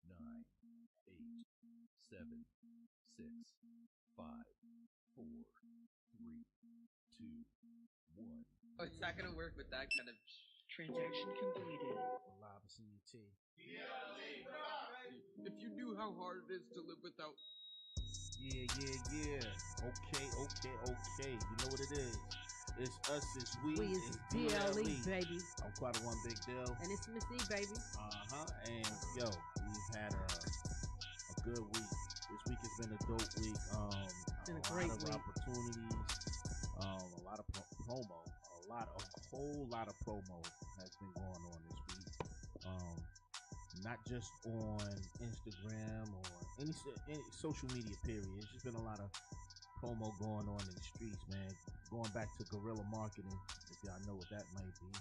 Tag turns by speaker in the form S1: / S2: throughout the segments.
S1: nine, eight, seven, six, five, four, three, two, one.
S2: Oh, it's not gonna work with that kind of.
S3: Transaction completed.
S4: Live and CUT.
S2: If you knew how hard it is to live without.
S4: Yeah. Okay. You know what it is. It's us this week.
S3: We is D.L.E, baby.
S4: I'm quite one big deal.
S3: And it's Miss E, baby.
S4: And yo, we've had a good week. This week has been a dope week.
S3: It's been a
S4: lot
S3: great
S4: of
S3: week.
S4: Opportunities. A lot of promo. A whole lot of promo has been going on this week. Not just on Instagram or any social media period. It's just been a lot of promo going on in the streets, man. Going back to guerrilla marketing, if y'all know what that might be.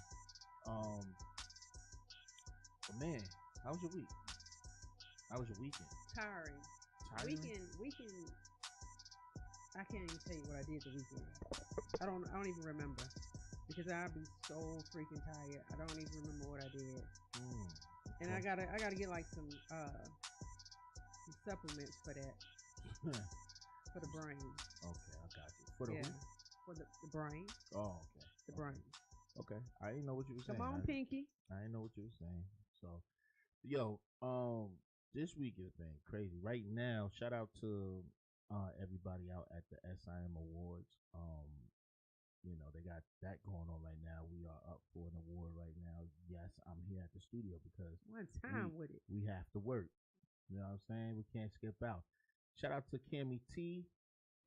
S4: But man, how was your week? How was your weekend?
S3: Tiring. Weekend. I can't even tell you what I did the weekend. I don't even remember because I'll be so freaking tired. I don't even remember what I did. And I gotta get like some supplements for that. For the brain.
S4: Okay, I got you. For the who?
S3: For the brain.
S4: Oh, okay.
S3: The brain.
S4: Okay. I didn't know what you were saying.
S3: Come on, Pinky.
S4: I didn't know what you were saying. So, yo, this week has been crazy. Right now, shout out to everybody out at the SIM Awards. They got that going on right now. We are up for an award right now. Yes, I'm here at the studio because
S3: one time with it.
S4: We have to work. You know what I'm saying? We can't skip out. Shout out to Cammy T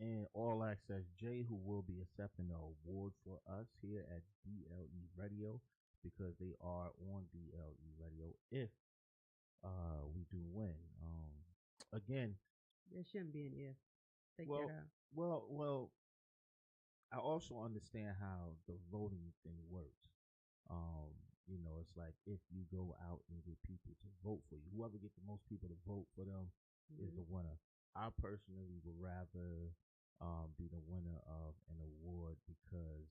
S4: and All Access J, who will be accepting the award for us here at D.L.E Radio because they are on D.L.E Radio if we do win. Again,
S3: there shouldn't be an if. Take
S4: well,
S3: that out.
S4: Well, I also understand how the voting thing works. It's like if you go out and get people to vote for you, whoever gets the most people to vote for them is the winner. I personally would rather be the winner of an award because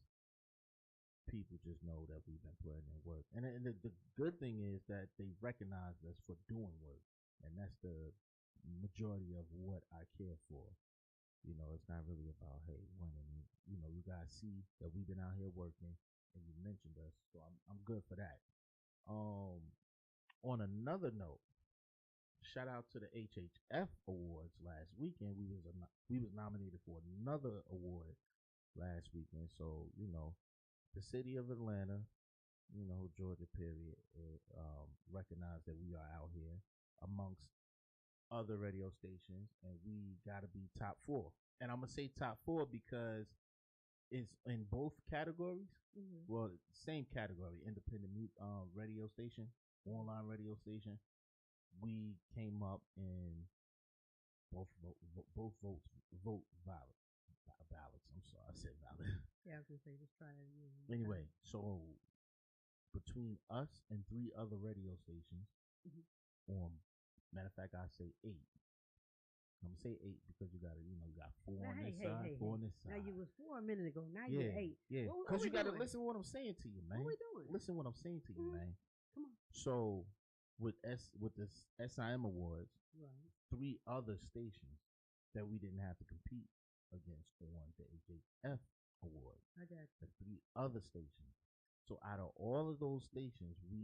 S4: people just know that we've been putting in work. And the good thing is that they recognize us for doing work. And that's the majority of what I care for. It's not really about, hey, winning. You guys see that we've been out here working and you mentioned us. So I'm good for that. On another note, shout out to the HHF Awards last weekend. We was nominated for another award last weekend. So, the city of Atlanta, Georgia period, recognized that we are out here amongst other radio stations and we gotta be top 4. And I'm gonna say top 4 because it's in both categories. Well, same category, independent radio station, online radio station. We came up in both ballots. I'm sorry, I said ballot.
S3: Yeah, I was gonna say just try it.
S4: Anyway, so between us and 3 other radio stations, matter of fact, I say 8. I'm gonna say 8 because you got 4 on this side, 4 on this side.
S3: Now you was 4 a minute ago. Now you're 8.
S4: Yeah, because you got to listen to what I'm saying to you, man.
S3: What we doing?
S4: Listen to what I'm saying to you, man.
S3: Come on.
S4: So with the SIM Awards,
S3: right,
S4: 3 other stations that we didn't have to compete against on the HHF Award.
S3: I got you.
S4: The 3 other stations. So out of all of those stations, we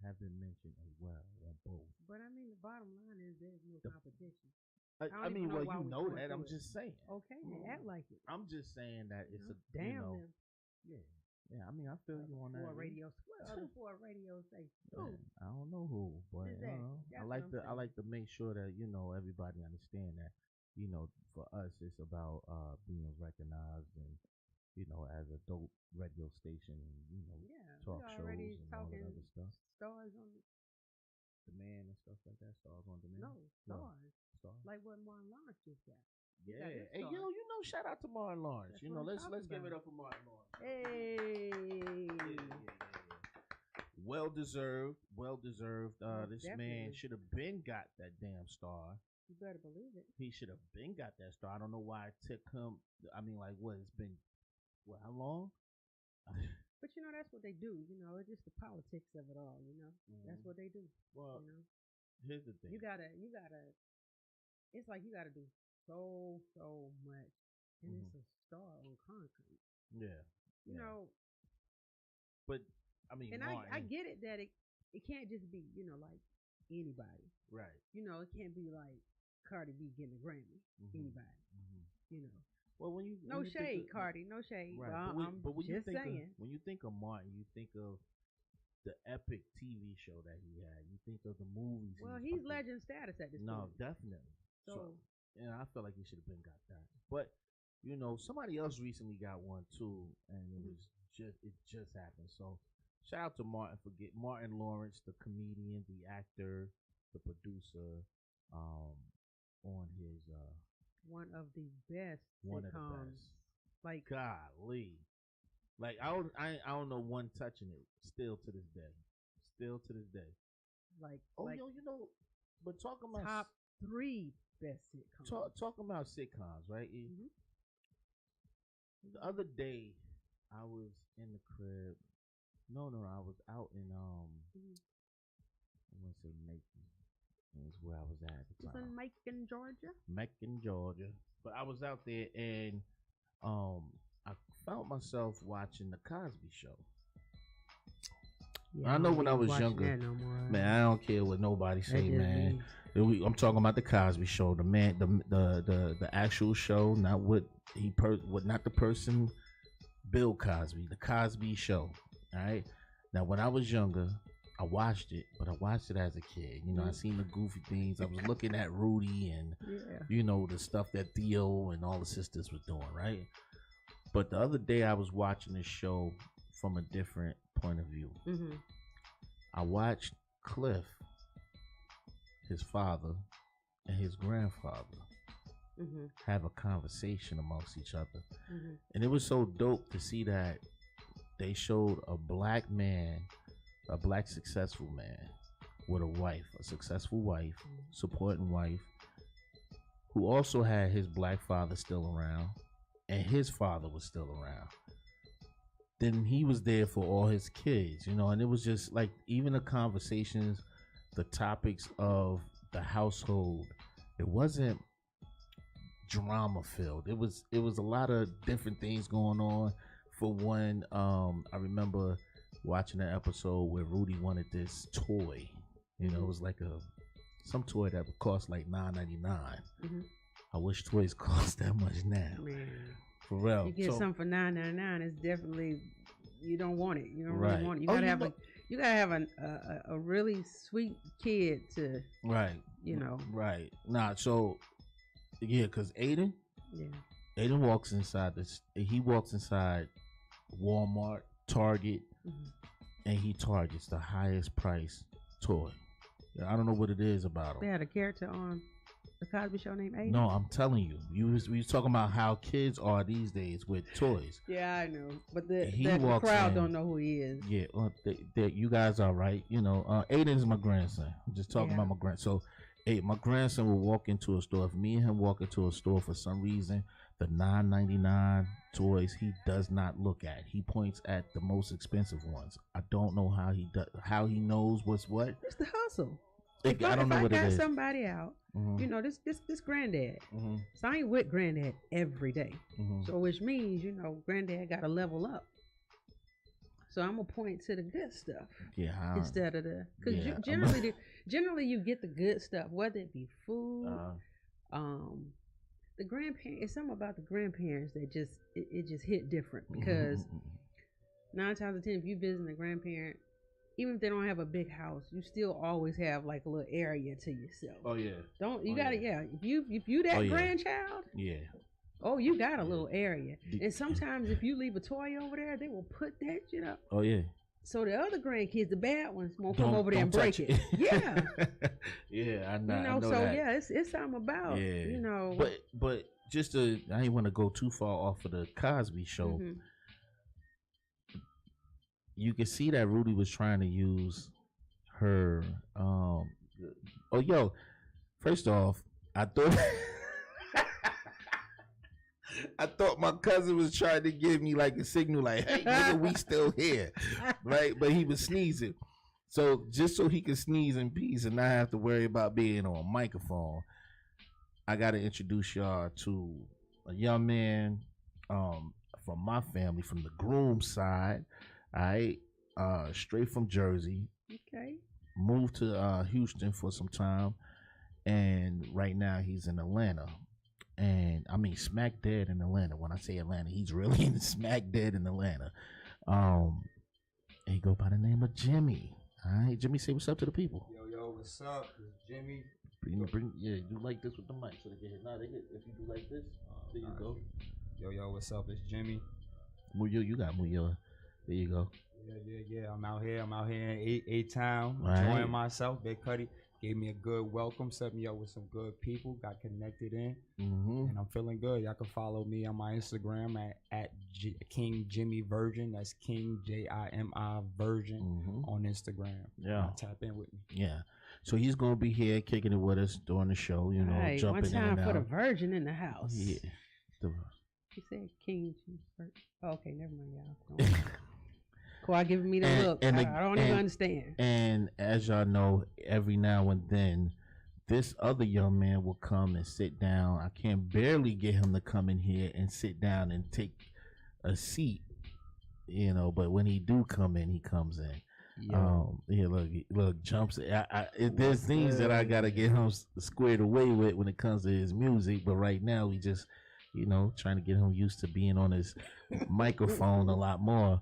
S4: have been mentioned as well on both.
S3: But I mean, the bottom line is there's no competition.
S4: I mean, well, you know that. I'm just saying.
S3: Okay, act like it.
S4: I'm just saying that it's a
S3: damn them.
S4: Yeah. I mean, I feel you on that.
S3: What other 4 radio stations?
S4: I don't know who, but I like to make sure that everybody understand that for us it's about being recognized and as a dope radio station and talk shows and all that other stuff.
S3: Stars on
S4: Demand and stuff like that. Stars on Demand.
S3: No, stars. Like what Martin Lawrence just got.
S4: Yeah. Hey, shout out to Martin Lawrence. Let's give it up for Martin Lawrence.
S3: Hey.
S4: Well deserved. This man should have been got that damn star.
S3: You better believe it.
S4: He should have been got that star. I don't know why it took him. I mean, like, it's been, how long?
S3: But that's what they do. It's just the politics of it all. That's what they do.
S4: Well, here's the thing.
S3: You gotta. It's like you gotta do so much, and it's a star on concrete.
S4: Yeah.
S3: You know,
S4: but I mean,
S3: and
S4: Martin,
S3: I get it that it can't just be like anybody.
S4: right?
S3: It can't be like Cardi B getting a Grammy. Anybody.
S4: Well, when you
S3: no
S4: when you
S3: shade,
S4: think of,
S3: Cardi, no shade.
S4: right?
S3: I'm
S4: but when you
S3: just
S4: think
S3: saying.
S4: when you think of Martin, you think of the epic TV show that he had. You think of the movies.
S3: Well, he's legend status at this point.
S4: No, definitely.
S3: So,
S4: and I felt like he should have been got that. But somebody else recently got one too, and it just happened. So shout out to Martin Lawrence, the comedian, the actor, the producer, on his
S3: one of the best sitcoms. Like,
S4: golly, like I don't know one touching it still to this day. Like, but talking about
S3: top 3 best sitcoms.
S4: Talking about sitcoms, right? The other day, I was in the crib. No, I was out in I want to say Macon. Is where I was at the time.
S3: It's in Macon, Georgia.
S4: Macon, Georgia. But I was out there, and I found myself watching the Cosby Show.
S3: Yeah,
S4: I know when I was younger,
S3: no more.
S4: man, I don't care what nobody say, man. I'm talking about the Cosby Show, the man, the actual show, not not the person, Bill Cosby, the Cosby Show. All right. Now, when I was younger, I watched it, but I watched it as a kid. I seen the goofy things. I was looking at Rudy and the stuff that Theo and all the sisters was doing, right? But the other day, I was watching this show from a different point of view. I watched Cliff, his father, and his grandfather have a conversation amongst each other. And it was so dope to see that they showed a black man, a black successful man with a successful wife, supporting wife, who also had his black father still around, and his father was still around. Then he was there for all his kids, and it was just like, even the conversations, the topics of the household, it wasn't drama filled. It was a lot of different things going on. For one, I remember watching an episode where Rudy wanted this toy. It was like some toy that would cost like $9.99. I wish toys cost that much now. Man. For real.
S3: You get something for $9.99, it's definitely, you don't want it. You don't really want it. You gotta you gotta have a really sweet kid to
S4: right. Right. Nah, so because Aiden walks inside Walmart, Target, and he targets the highest price toy. I don't know what it is about him.
S3: They had a character on the Cosby Show named Aiden.
S4: No, I'm telling you. We was talking about how kids are these days with toys.
S3: Yeah, I know. But the crowd don't know who he is.
S4: Yeah, you guys are right. Aiden's my grandson. I'm just talking about my grandson. So, my grandson will walk into a store. If me and him walk into a store, for some reason, the $9.99 toys he does not look at. He points at the most expensive ones. I don't know how he knows what's what.
S3: It's the hustle.
S4: I don't know what it is.
S3: If I got somebody out, this granddad. So I ain't with granddad every day. So which means, granddad got to level up. So I'm gonna point to the good stuff.
S4: Yeah.
S3: Instead of because generally you get the good stuff, whether it be food, the grandparents. It's something about the grandparents that it just hit different, because 9 times out of 10, if you visit a grandparent, even if they don't have a big house, you still always have like a little area to yourself.
S4: Oh yeah.
S3: If you that grandchild. Yeah. Oh, you got a little area. And sometimes if you leave a toy over there, they will put that shit up.
S4: Oh yeah.
S3: So the other grandkids, the bad ones, won't come over there and break it. Yeah.
S4: Yeah, I know.
S3: So
S4: that.
S3: yeah, it's something about
S4: But just I didn't want to go too far off of the Cosby Show. You can see that Rudy was trying to use her. First off, I thought I thought my cousin was trying to give me like a signal, like, "Hey, nigga, we still here," right? But he was sneezing. So just so he can sneeze in peace and not have to worry about being on a microphone, I got to introduce y'all to a young man from my family, from the groom side. All right, straight from Jersey.
S3: Okay.
S4: Moved to Houston for some time, and right now he's in Atlanta. And I mean, smack dead in Atlanta. When I say Atlanta, he's really smack dead in Atlanta. He go by the name of Jimmy. All right, Jimmy, say what's up to the people.
S5: Yo, what's up? It's Jimmy.
S4: Yeah, do like this with the mic so they can hear. Nah, they get, if you do like this, there you go.
S5: Yo, what's up? It's Jimmy.
S4: Muyo, you got Muyo. There you go.
S5: Yeah. I'm out here in A-Town,
S4: right.
S5: Enjoying myself. Big Cuddy gave me a good welcome, set me up with some good people, got connected in, and I'm feeling good. Y'all can follow me on my Instagram at King Jimmy Virgin. That's King Jimi Virgin on Instagram.
S4: Yeah,
S5: tap in with me.
S4: Yeah. So he's gonna be here kicking it with us during the show. You know,
S3: right,
S4: jumping
S3: one time
S4: in and
S3: for
S4: out.
S3: the virgin in the house.
S4: Yeah.
S3: He said King. Oh, okay, never mind, y'all. Kawhi giving me the look. I don't even understand.
S4: And as y'all know, every now and then, this other young man will come and sit down. I can barely get him to come in here and sit down and take a seat, you know. But when he do come in, he comes in. Yeah, look, jumps. There's things that I gotta get him squared away with when it comes to his music. But right now, we just, you know, trying to get him used to being on his microphone a lot more.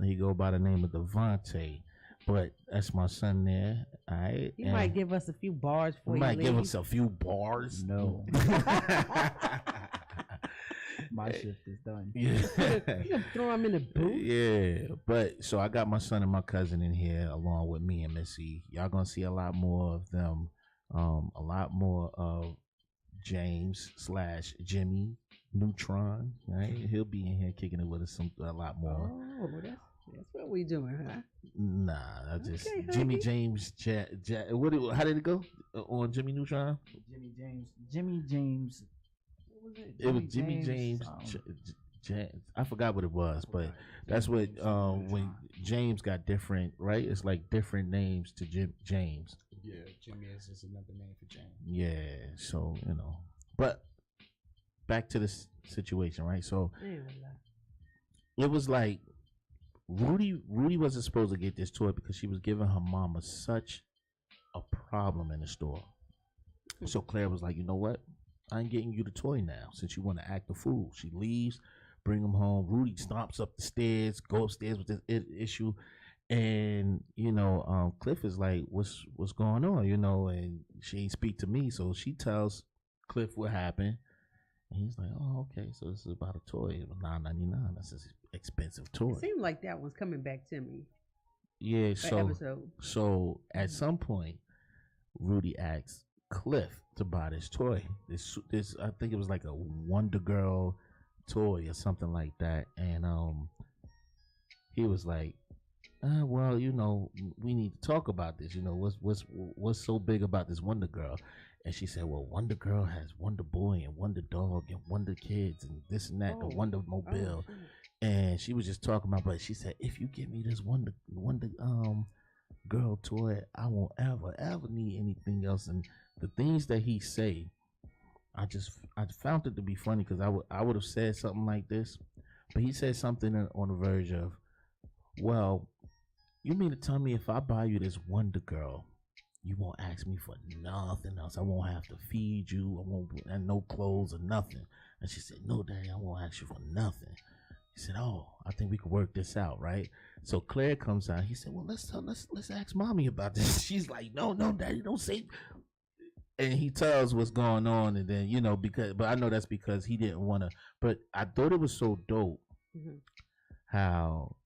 S4: He go by the name of Devontae, but that's my son there. All right,
S3: you might give us a few bars for you.
S4: Might give us a few bars.
S6: No. My shift is done.
S4: Yeah.
S3: You gonna throw him in the booth?
S4: Yeah, but so I got my son and my cousin in here along with me and Missy. Y'all gonna see a lot more of them. A lot more of James / Jimmy Neutron. Right, he'll be in here kicking it with us a lot more.
S3: Oh, that's what we doing, huh?
S4: Nah, I just
S3: Okay,
S4: Jimmy
S3: honey.
S4: James. How did it go on Jimmy Neutron?
S6: Jimmy James. What was it?
S4: It was Jimmy James. I forgot what it was, but that's what when James got different, right? It's like different names to James.
S5: Yeah, Jimmy is just another name for James.
S4: Yeah, so you know, but back to this situation, right? So it was like Rudy wasn't supposed to get this toy because she was giving her mama such a problem in the store. So Claire was like, you know what? I ain't getting you the toy now since you want to act a fool. She leaves, bring him home. Rudy stomps up the stairs, go upstairs with this issue. And, you know, Cliff is like, what's going on? You know, and she ain't speak to me. So she tells Cliff what happened. And he's like, oh, okay. So this is about a toy. It was $9.99. That's an expensive toy.
S3: It seemed like that one's coming back to me.
S4: Yeah,
S3: episode.
S4: So at some point, Rudy asks Cliff to buy this toy. This I think it was like a Wonder Girl toy or something like that. And he was like, well, you know, we need to talk about this. You know, what's so big about this Wonder Girl? And she said, well, Wonder Girl has Wonder Boy and Wonder Dog and Wonder Kids and this and that, the Wonder Mobile. And she was just talking about, but she said, if you give me this Wonder Girl toy, I won't ever need anything else. And the things that he say, I found it to be funny because I would have said something like this, but he said something on the verge of, well, you mean to tell me if I buy you this Wonder Girl, you won't ask me for nothing else? I won't have to feed you. I won't and no clothes or nothing. And she said, no, Daddy, I won't ask you for nothing. He said, oh, I think we can work this out, right? So Claire comes out. He said, well, let's ask Mommy about this. She's like, no, Daddy, don't say. And he tells what's going on, and then, you know, but I know that's because he didn't want to. But I thought it was so dope how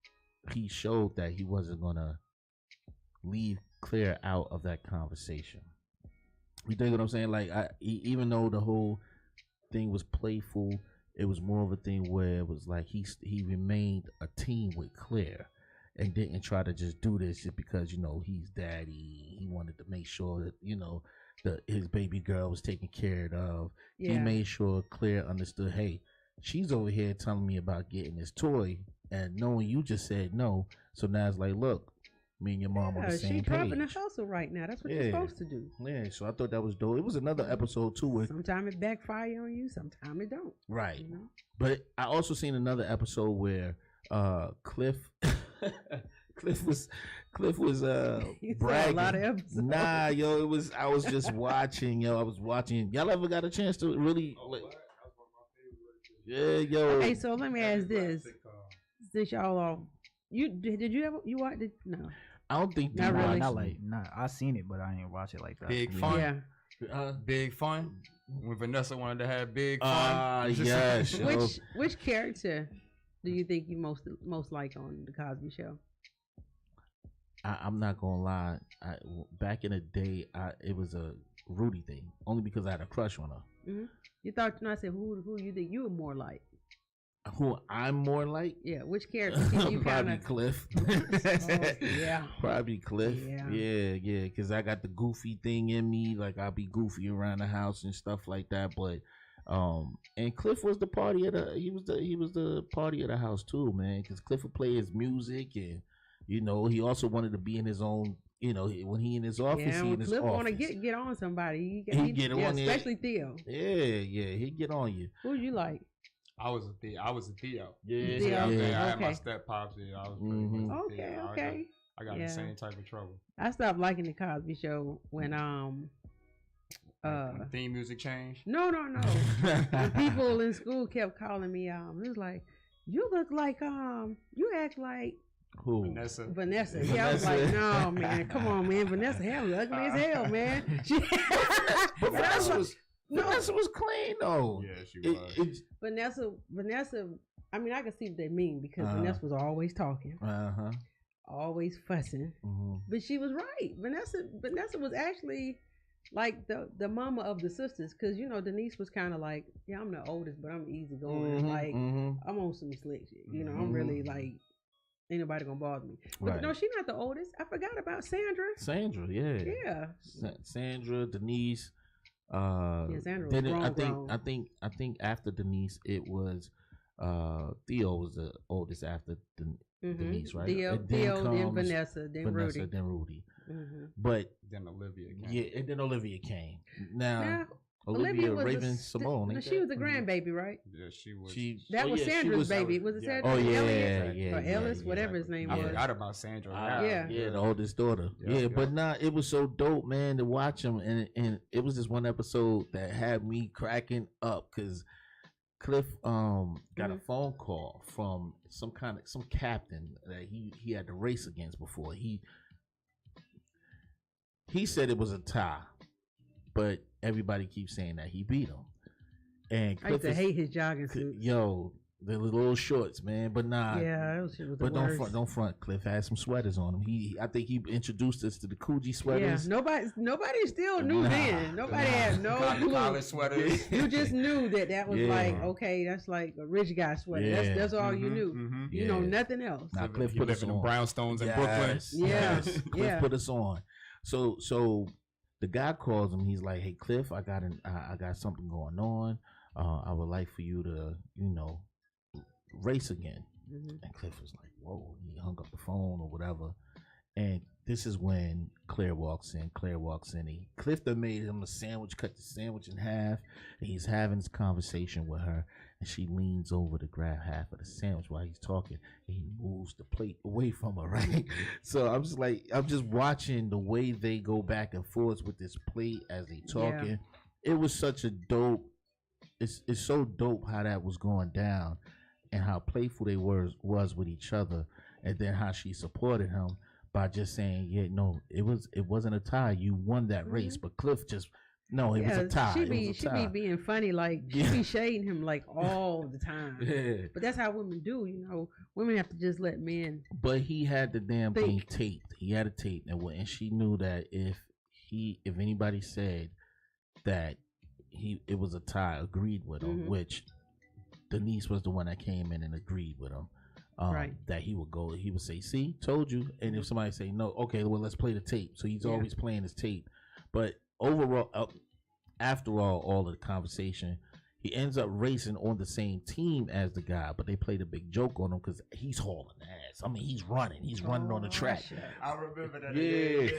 S4: he showed that he wasn't gonna leave Claire out of that conversation. You think what I'm saying? Like, even though the whole thing was playful, it was more of a thing where it was like he remained a team with Claire and didn't try to just do this just because, you know, he's daddy. He wanted to make sure that, you know, his baby girl was taken care of. Yeah. He made sure Claire understood, hey, she's over here telling me about getting this toy, and knowing you just said no. So now it's like, look, Me and your mom on
S3: Yeah,
S4: the
S3: she
S4: same
S3: dropping the
S4: page.
S3: hustle right now. That's what
S4: Yeah.
S3: you're supposed to do.
S4: Yeah, so I thought that was dope. It was another episode too with
S3: Sometimes it backfire on you, sometimes it don't.
S4: right.
S3: You know?
S4: But I also seen another episode where Cliff Cliff was
S3: You saw
S4: bragging.
S3: a lot of episodes.
S4: Nah, yo, I was just watching, yo. I was watching. Y'all ever got a chance to really yeah, yo.
S3: Okay, so let me ask this: since y'all are, did you ever you watched it? No.
S4: I don't think
S3: Not
S4: D.L.E.
S3: really.
S6: Not like, not. I seen it, but I ain't watch it like that.
S5: Big
S6: Yeah.
S5: Fun.
S3: Yeah.
S5: Big Fun. When Vanessa wanted to have Big Fun.
S4: Yes. yo.
S3: Which character do you think you most like on the Cosby Show?
S4: I'm not gonna lie. Back in the day, it was a Rudy thing, only because I had a crush on her.
S3: Mm-hmm. You thought I said who you think you were more like?
S4: Who I'm more like?
S3: Yeah, which character can you kind
S4: Probably
S3: of?
S4: Cliff.
S3: Yeah.
S4: Probably Cliff.
S3: Yeah.
S4: Yeah. Because I got the goofy thing in me. Like I'll be goofy around the house and stuff like that. But and Cliff was the party of the. He was the party of the house too, man. Because Cliff would play his music, and he also wanted to be in his own. When he in his office,
S3: Yeah,
S4: he
S3: when
S4: in his
S3: Cliff
S4: office.
S3: want to get on somebody,
S4: He get on there.
S3: especially Theo.
S4: Yeah, he get on you.
S3: Who you like?
S5: I was a Theo.
S4: Yeah,
S3: Theo.
S5: I had my
S3: Okay.
S5: step pops. Yeah, I was pretty much a Theo.
S3: Okay.
S5: I got
S3: Yeah.
S5: the same type of trouble.
S3: I stopped liking the Cosby Show when
S5: When the theme music changed.
S3: no. When people in school kept calling me it was like, you look like you act like
S4: Who?
S3: Vanessa. Yeah, I was like, no, man, come on, man. Vanessa hell was ugly as hell, man.
S4: But Vanessa was clean though.
S5: Yeah, she was.
S3: Vanessa. I mean, I can see what they mean because Vanessa was always talking, always fussing, but she was right. Vanessa was actually like the mama of the sisters, because Denise was kind of like, yeah, I'm the oldest, but I'm easygoing. Like I'm on some slick shit. I'm really like, ain't nobody gonna bother me. But
S4: Right.
S3: no, she's not the oldest. I forgot about Sandra.
S4: Sandra, yeah.
S3: Yeah.
S4: Sandra, Denise.
S3: Sandra was
S4: then
S3: grown.
S4: I think after Denise, it was Theo was the oldest after Denise, right?
S3: Theo,
S4: And
S3: then
S4: comes
S3: Vanessa, then Rudy.
S4: then Rudy.
S3: Mm-hmm.
S4: But
S5: Then Olivia came.
S4: yeah, and then Olivia came. Now
S3: Yeah,
S4: Olivia
S3: was
S4: Raven Simone. ain't
S3: she
S4: that?
S3: was the grandbaby, right?
S5: Yeah, she was.
S3: That was
S4: she
S3: Sandra's baby. Was it
S5: yeah.
S3: Sandra?
S4: Oh yeah,
S3: Elliot?
S4: yeah,
S3: Or Ellis, whatever his name
S5: I
S3: was.
S5: forgot about Sandra.
S3: Yeah.
S4: the oldest daughter.
S5: Yeah,
S4: But nah, it was so dope, man, to watch him, and it was this one episode that had me cracking up because Cliff got a phone call from some captain that he had to race against before. He said it was a tie, but everybody keeps saying that he beat him. And
S3: I used
S4: Cliff
S3: to hate his jogging suits.
S4: yo, the little shorts, man. But nah,
S3: Yeah, it was the
S4: but
S3: worst.
S4: don't front. Cliff had some sweaters on him. I think he introduced us to the Coogee
S3: Yeah,
S4: sweaters.
S3: nobody still knew
S4: Nah.
S3: then. Nobody had no clue.
S5: Collar sweaters.
S3: You just knew that was
S4: Yeah.
S3: like, okay, that's like a rich guy sweater.
S4: Yeah.
S3: That's all you knew.
S5: Mm-hmm.
S3: You know
S4: Yeah.
S3: nothing else.
S4: Nah, Cliff
S5: You
S4: put us
S5: live in
S4: on.
S5: the brownstones in
S4: Yes,
S5: Brooklyn.
S3: Yeah.
S4: yes. Cliff
S3: Yeah.
S4: put us on. So the guy calls him. He's like, "Hey, Cliff, I got something going on. I would like for you to, race again."
S3: Mhm.
S4: And Cliff was like, "Whoa!" He hung up the phone or whatever. And this is when Claire walks in. Cliff done made him a sandwich, cut the sandwich in half, and he's having this conversation with her. And she leans over to grab half of the sandwich while he's talking, and he moves the plate away from her, right? So I'm just watching the way they go back and forth with this plate as they talking. It was such a dope. It's so dope how that was going down, and how playful they was with each other, and then how she supported him by just saying, "Yeah, no, it wasn't a tie. You won that race." But Cliff just, no, it was a tie.
S3: She
S4: It was a
S3: be
S4: tie.
S3: being funny, like she be shading him like all the time.
S4: Yeah.
S3: But that's how women do, Women have to just let men.
S4: But he had the damn thing
S3: Think.
S4: taped. He had it taped, and she knew that if anybody said that it was a tie, agreed with him, which Denise was the one that came in and agreed with him.
S3: Right.
S4: That he would say, "See, told you." And if somebody say no, okay, well, let's play the tape. So he's always playing his tape. But overall, after all of the conversation, He ends up racing on the same team as the guy, but they played a big joke on him because he's hauling ass. I mean, he's running on the track.
S5: I remember that.
S4: Yeah.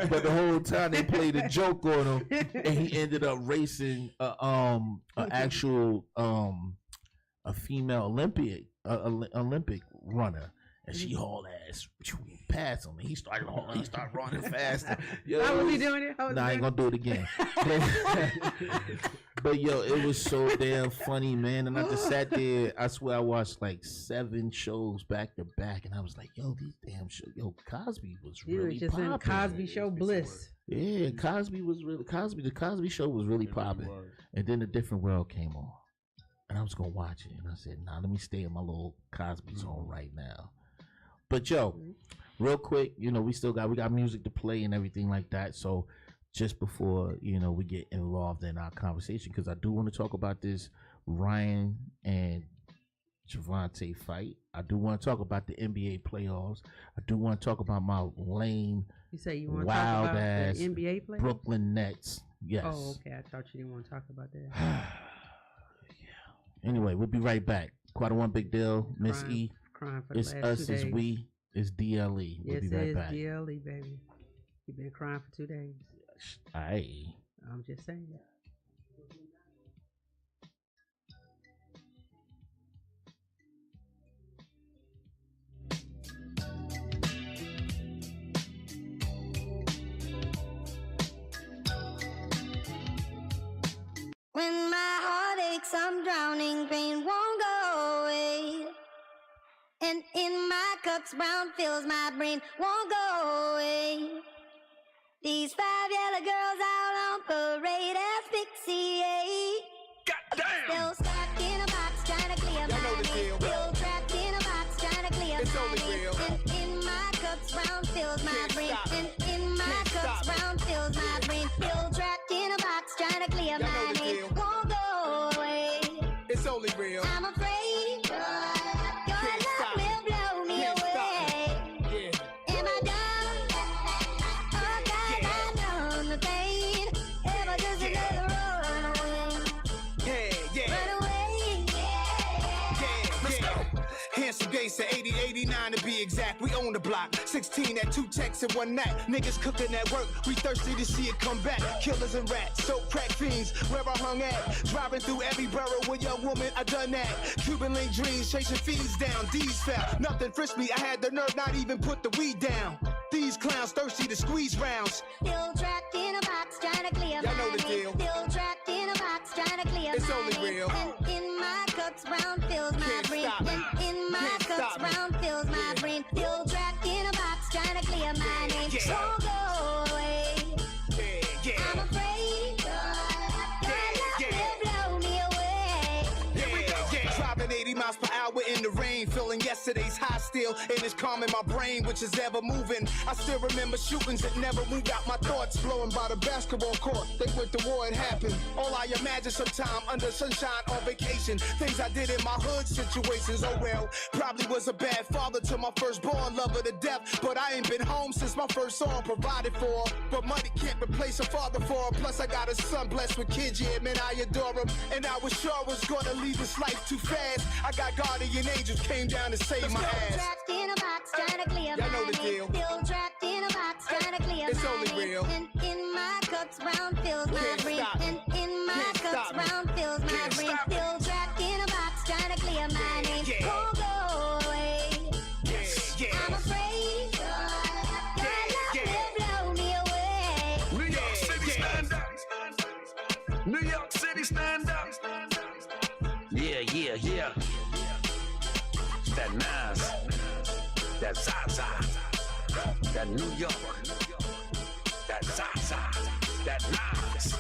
S4: But the whole time they played a joke on him, and he ended up racing an actual a female Olympic runner. And she hauled ass past him, and he started running faster. Yo,
S3: How was he doing it?
S4: Nah, I ain't gonna do it again. But yo, it was so damn funny, man. And I just sat there. I swear I watched like 7 shows back to back, and I was like, yo, these damn shows. Yo, Cosby was really
S3: was just
S4: popping.
S3: in Cosby Show bliss.
S4: Yeah, Cosby was really The Cosby Show was really popping. And then A Different World came on, and I was gonna watch it, and I said, nah, let me stay in my little Cosby zone right now. But yo, real quick, we got music to play and everything like that. So just before, we get involved in our conversation, because I do want to talk about this Ryan and Javante fight. I do want to talk about the NBA playoffs. I do want to talk about my lame,
S3: You say you want to
S4: wild
S3: talk about
S4: ass
S3: the NBA players?
S4: Brooklyn Nets. Yes.
S3: Oh, okay. I thought you didn't want to talk about that.
S4: Yeah. Anyway, we'll be right back. Quite a one big deal, Miss E.
S3: Crying for the
S4: It's
S3: last
S4: us,
S3: 2
S4: it's
S3: days.
S4: we, it's D.L.E. We'll
S3: Yes,
S4: be right
S3: it is
S4: back.
S3: D.L.E, baby. You've been crying for 2 days.
S4: Aye.
S3: I'm just saying.
S7: When my heart aches, I'm drowning, pain won't go away. And in my cups, brown fills my brain, won't go away. These 5 yellow girls out on parade, asphyxiate. Still stuck in a box, trying to clear my name. Still trapped in a box, trying to clear my name. And in my cups, brown fills my brain. And in my cups, brown fills my brain. Still trapped in a box, trying to clear my name. Won't go away.
S8: It's only real.
S7: I'm afraid your love will blow me away. Am I done? Oh God, I know the pain. Am I just another runaway? Run away.
S8: Let's go. Handsome Gangsta, 80, 89 to be exact. We own the block. 16 at 2 texts in one night. Niggas cooking at work. We thirsty to see it come back. Killers and rats, so crack fiends. Where I hung at. Driving through every borough with young woman. I done that. Cuban link dreams, chasing fiends down. D's fell. Nothing frisked me. I had the nerve not even put the weed down. These clowns thirsty to squeeze rounds.
S7: Still trapped in a box, trying to clear
S8: Y'all know
S7: my
S8: the
S7: name.
S8: deal.
S7: Still trapped in a box, trying to clear
S8: It's
S7: my
S8: only
S7: name.
S8: real.
S7: And in my cups, brown fills my
S8: Can't
S7: brain.
S8: stop me.
S7: And in my
S8: Can't
S7: cups,
S8: stop me.
S7: brown fills my brain. Still trapped in a box, trying to clear my name. Won't go away. I'm afraid your love will blow me away.
S8: Driving 80 miles per hour in the rain, feeling yesterday's high still, and it's calming my brain, which is ever moving. I still remember shootings that never moved out my thoughts, blowing by the basketball court. They went to war, it happened. All I imagine sometime under sunshine on vacation. Things I did in my hood situations, oh well. Probably was a bad father to my firstborn, lover to death, but I ain't been home since my first song provided for. But money can't replace a father for her. Plus I got a son blessed with kids, yeah man, I adore him. And I was sure I was gonna leave this life too fast. I got guardian angels came down to save my ass.
S7: Trapped in a box, trying to clear
S8: Y'all
S7: my
S8: know the
S7: name.
S8: deal.
S7: Still trapped in a box, trying to clear
S8: It's
S7: my
S8: only
S7: name.
S8: real.
S7: And in my cups, brown fills my
S8: Can't
S7: brain.
S8: stop me.
S7: And in my
S8: Can't
S7: cups,
S8: stop me.
S7: brown fills my
S8: Can't
S7: brain.
S8: stop me.
S7: Still trapped in a box, trying to clear my name. Won't go away. I'm afraid your love will blow me away.
S8: New York City, stand up.
S9: New York City, stand up. Yeah. That Nas, that Zaza, that New York, that Zaza, that Nas.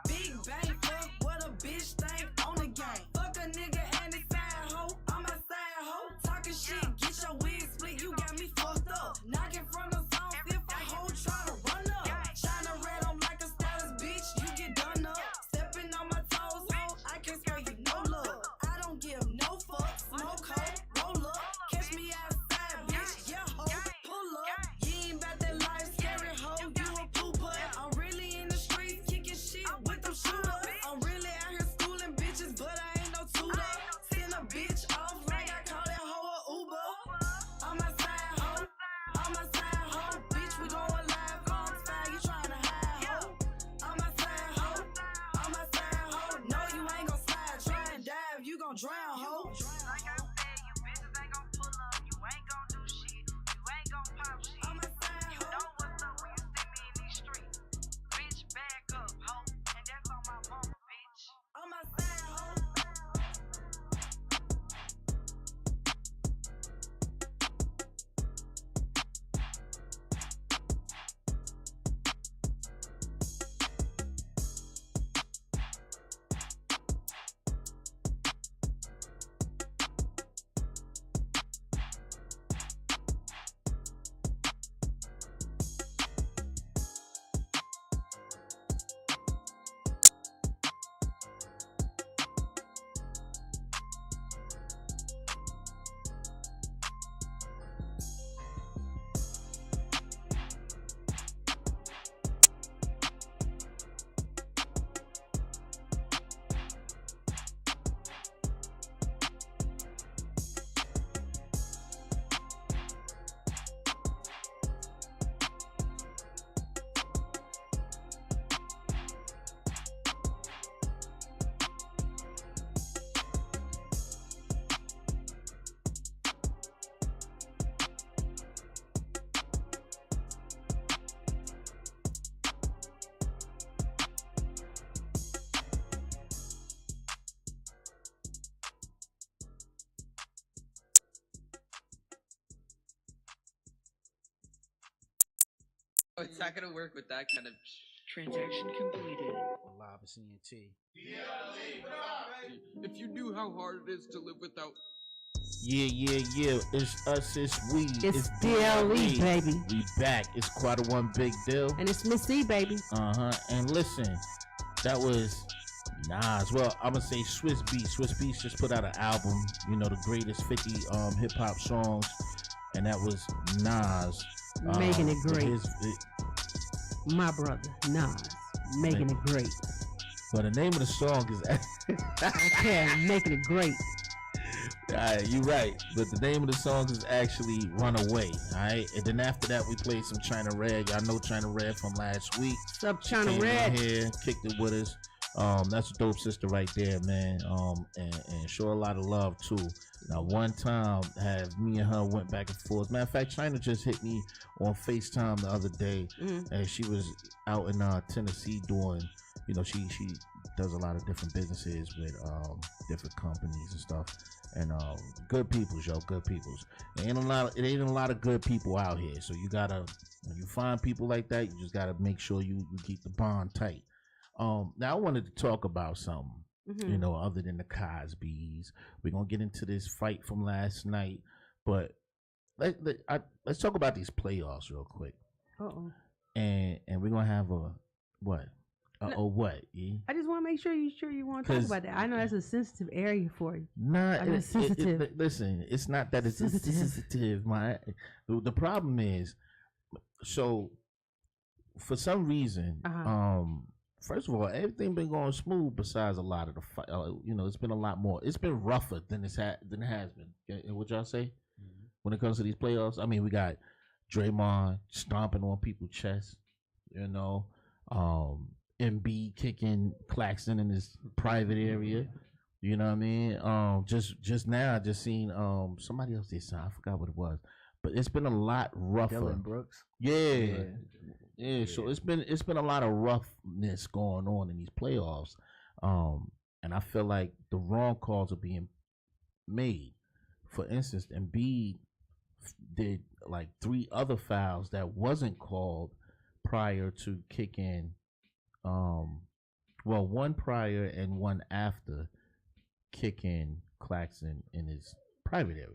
S10: Big bang, fuck Fuck a nigga and his side hoe. I'm a side hoe. Talking shit, get your wig split. You got me fucked up. Knocking from the sound, if a hoe try to run up. Shine red on like a status bitch. You get done up. Stepping on my toes, hoe. I can't spare you no love. I don't give no fucks. Smoke hoe, roll up. Catch me outside, bitch. Yeah, hoe. Pull up. You ain't about that life, scary hoe. You a pooper. I'm really in the streets, kicking shit with them shooters. I'm really out here schooling bitches, but I ain't no tutor. Send a bitch off like I call that hoe a Uber. I'm a side hoe. I'm a side hoe. Bitch, we going live on style. You tryna hide hoe. I'm a side hoe. I'm a side hoe. No, you ain't gon' slide. Try and dive, you gon' drown hoe.
S11: Like I said, you bitches ain't gon' pull up. You ain't gon' do shit. You ain't gon' pop shit.
S10: I'm a side
S11: You
S10: hoe.
S11: know what's up when you see me in these streets. Bitch, back up, ho. And that's on my mama, bitch.
S10: I'm a side hoe.
S2: Oh, it's not gonna work with that kind of.
S3: Transaction completed.
S4: Live at CNT.
S2: If you knew how hard it is to live without.
S4: Yeah. It's us, it's we.
S3: It's D.L.E, baby.
S4: We back. It's quite a one big deal.
S3: And it's Miss C, baby.
S4: And listen, that was Nas. Well, I'm gonna say Swiss Beats. Swiss Beats just put out an album, you know, the greatest 50 hip hop songs, and that was Nas.
S3: Making it great. My brother, Nas. Making it great.
S4: Well, the name of the song is
S3: okay, making it great.
S4: Alright, you're right. But the name of the song is actually Runaway. Alright. And then after that we played some China Red. Y'all know China Red from last week.
S3: What's up, China Red?
S4: Here, kicked it with us. That's a dope sister right there, man. And show a lot of love too. Now, one time, have me and her went back and forth. Matter of fact, China just hit me on FaceTime the other day, and she was out in Tennessee doing, you know, she does a lot of different businesses with different companies and stuff. And good peoples, yo, good peoples. It ain't a lot of good people out here. So you gotta, when you find people like that, you just gotta make sure you keep the bond tight. Now I wanted to talk about something, you know, other than the Cosbys. We're gonna get into this fight from last night, but let's talk about these playoffs real quick. And we're gonna have a what? What? Yeah?
S3: I just want to make sure you want to talk about that. I know that's a sensitive area for you.
S4: Nah, it's sensitive. Listen, it's not that it's sensitive. The problem is, so for some reason, first of all, everything been going smooth. Besides a lot of the fight, you know, it's been a lot more. It's been rougher than it has been. What y'all say when it comes to these playoffs? I mean, we got Draymond stomping on people's chests, you know. Embiid kicking Claxton in his private area. You know what I mean? Just now I just seen somebody else did something. I forgot what it was. But it's been a lot rougher.
S6: Dylan Brooks.
S4: Yeah. So it's been a lot of roughness going on in these playoffs. And I feel like the wrong calls are being made. For instance, Embiid did like 3 other fouls that wasn't called prior to kicking. Well, one prior and one after kicking Claxton in his private area.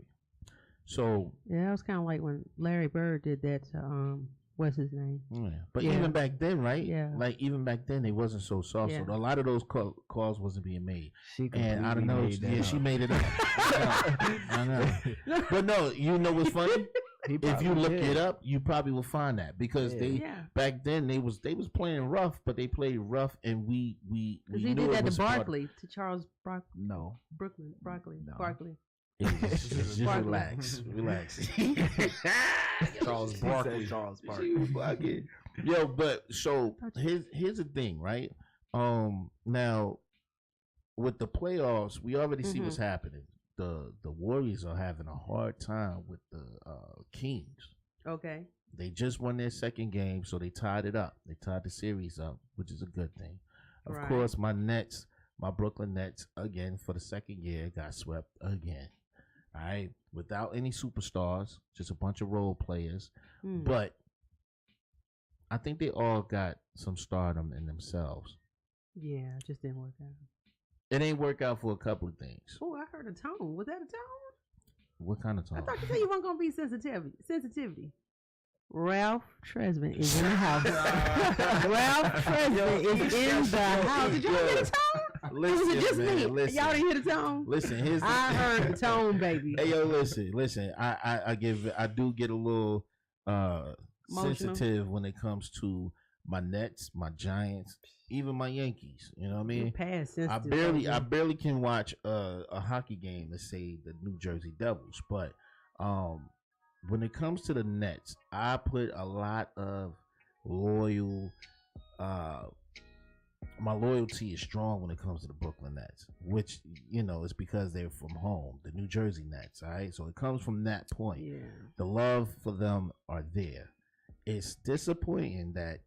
S4: So
S3: yeah, that was kind of like when Larry Bird did that to what's his name?
S4: yeah, but even back then, right?
S3: Yeah,
S4: like even back then, they wasn't so soft.
S3: Yeah.
S4: So a lot of those calls wasn't being made.
S6: She
S4: And I don't know.
S6: completely made that
S4: She
S6: up.
S4: made it up. I know. But no, you know what's funny? If you look it up, you probably will find that because they back then they was playing rough, but they played rough, and we
S3: he
S4: knew
S3: did
S4: it
S3: that to
S4: was part of-
S3: Barkley, to Charles Barkley.
S6: No.
S3: Barkley.
S4: Just relax.
S5: Charles Barkley.
S4: Yo, but so here's the thing, right? Now with the playoffs, we already see what's happening. The Warriors are having a hard time with the Kings.
S3: Okay.
S4: They just won their second game, so they tied it up. They tied the series up, which is a good thing. Of course, my Brooklyn Nets, again for the second year, got swept again. All right, without any superstars, just a bunch of role players. But I think they all got some stardom in themselves.
S3: Yeah, it just didn't work out.
S4: It ain't work out for a couple of things.
S3: Oh, I heard a tone. Was that a tone?
S4: What kind of tone?
S3: I thought you said you weren't gonna be sensitivity. Ralph Tresvant is in the house. Ralph Tresvant is in the house. Did y'all hear the tone?
S4: Listen,
S3: was it just
S4: man,
S3: me?
S4: listen.
S3: Y'all didn't hear the tone?
S4: Listen,
S3: I heard the tone, baby.
S4: Hey, yo, listen. I do get a little sensitive when it comes to my Nets, my Giants, even my Yankees. You know what I mean? I barely can watch a hockey game, let's say the New Jersey Devils, but when it comes to the Nets, I put a lot of my loyalty is strong when it comes to the Brooklyn Nets, which, is because they're from home, the New Jersey Nets, all right? So it comes from that point.
S3: Yeah.
S4: The love for them are there. It's disappointing that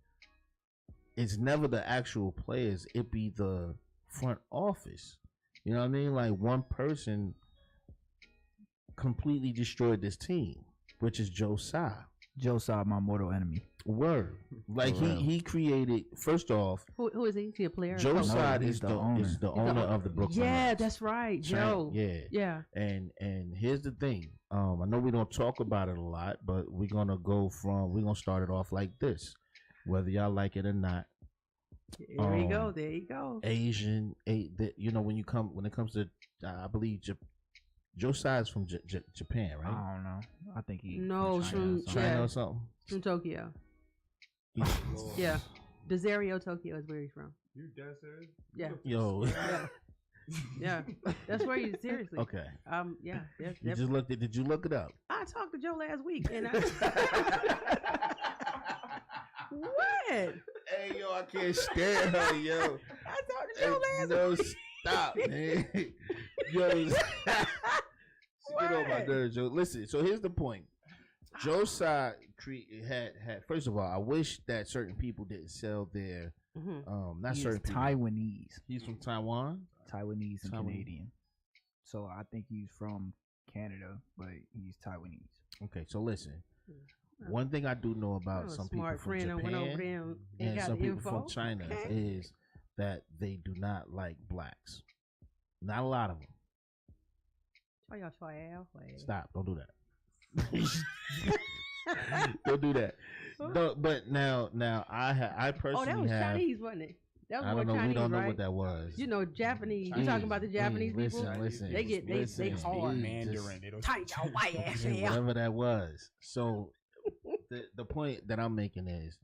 S4: it's never the actual players, it be the front office. You know what I mean? Like, one person completely destroyed this team, which is Joe Tsai.
S6: Joe Tsai, my mortal enemy.
S4: Word. Like, he created, first off,
S3: who is he? Is he a player?
S4: Joe Tsai is the owner of the Brooklyn Nets.
S3: That's right, Joe.
S4: Yeah. And here's the thing. I know we don't talk about it a lot, but we're gonna start it off like this, whether y'all like it or not.
S3: There you go.
S4: Asian, when it comes to, I believe Joe Tsai is from Japan, right?
S6: I don't know. I think
S4: from China or something.
S3: From Tokyo. Yeah. Desario, Tokyo is where he's from.
S5: You dead serious?
S3: Yeah.
S4: Yo.
S3: Yeah. That's where you seriously.
S4: Okay.
S3: Yeah.
S4: You just looked at. Did you look it up?
S3: I talked to Joe last week, and what?
S4: Hey, yo, I can't stand her, yo.
S3: I talked to Joe last week.
S4: Stop, man. Yo, get on my nerves, Joe. Listen, so here's the point. Joe Tsai had first of all, I wish that certain people didn't sell their not
S6: he
S4: certain people.
S6: Taiwanese.
S4: He's from Taiwan?
S6: Taiwanese and Canadian. So I think he's from Canada, but he's Taiwanese.
S4: Okay, so listen. One thing I do know about some people from Japan and some people from China is that they do not like blacks. Not a lot of them. Stop! Don't do that. Don't do that. No, but now I personally
S3: that was
S4: have.
S3: Chinese, wasn't it? That was
S4: I don't know.
S3: Chinese,
S4: we don't know
S3: right?
S4: what that was.
S3: Japanese. You talking about the Japanese people?
S4: Listen.
S3: They hard.
S5: Mandarin.
S3: Tight your white ass.
S4: Whatever that was. So the point that I'm making is,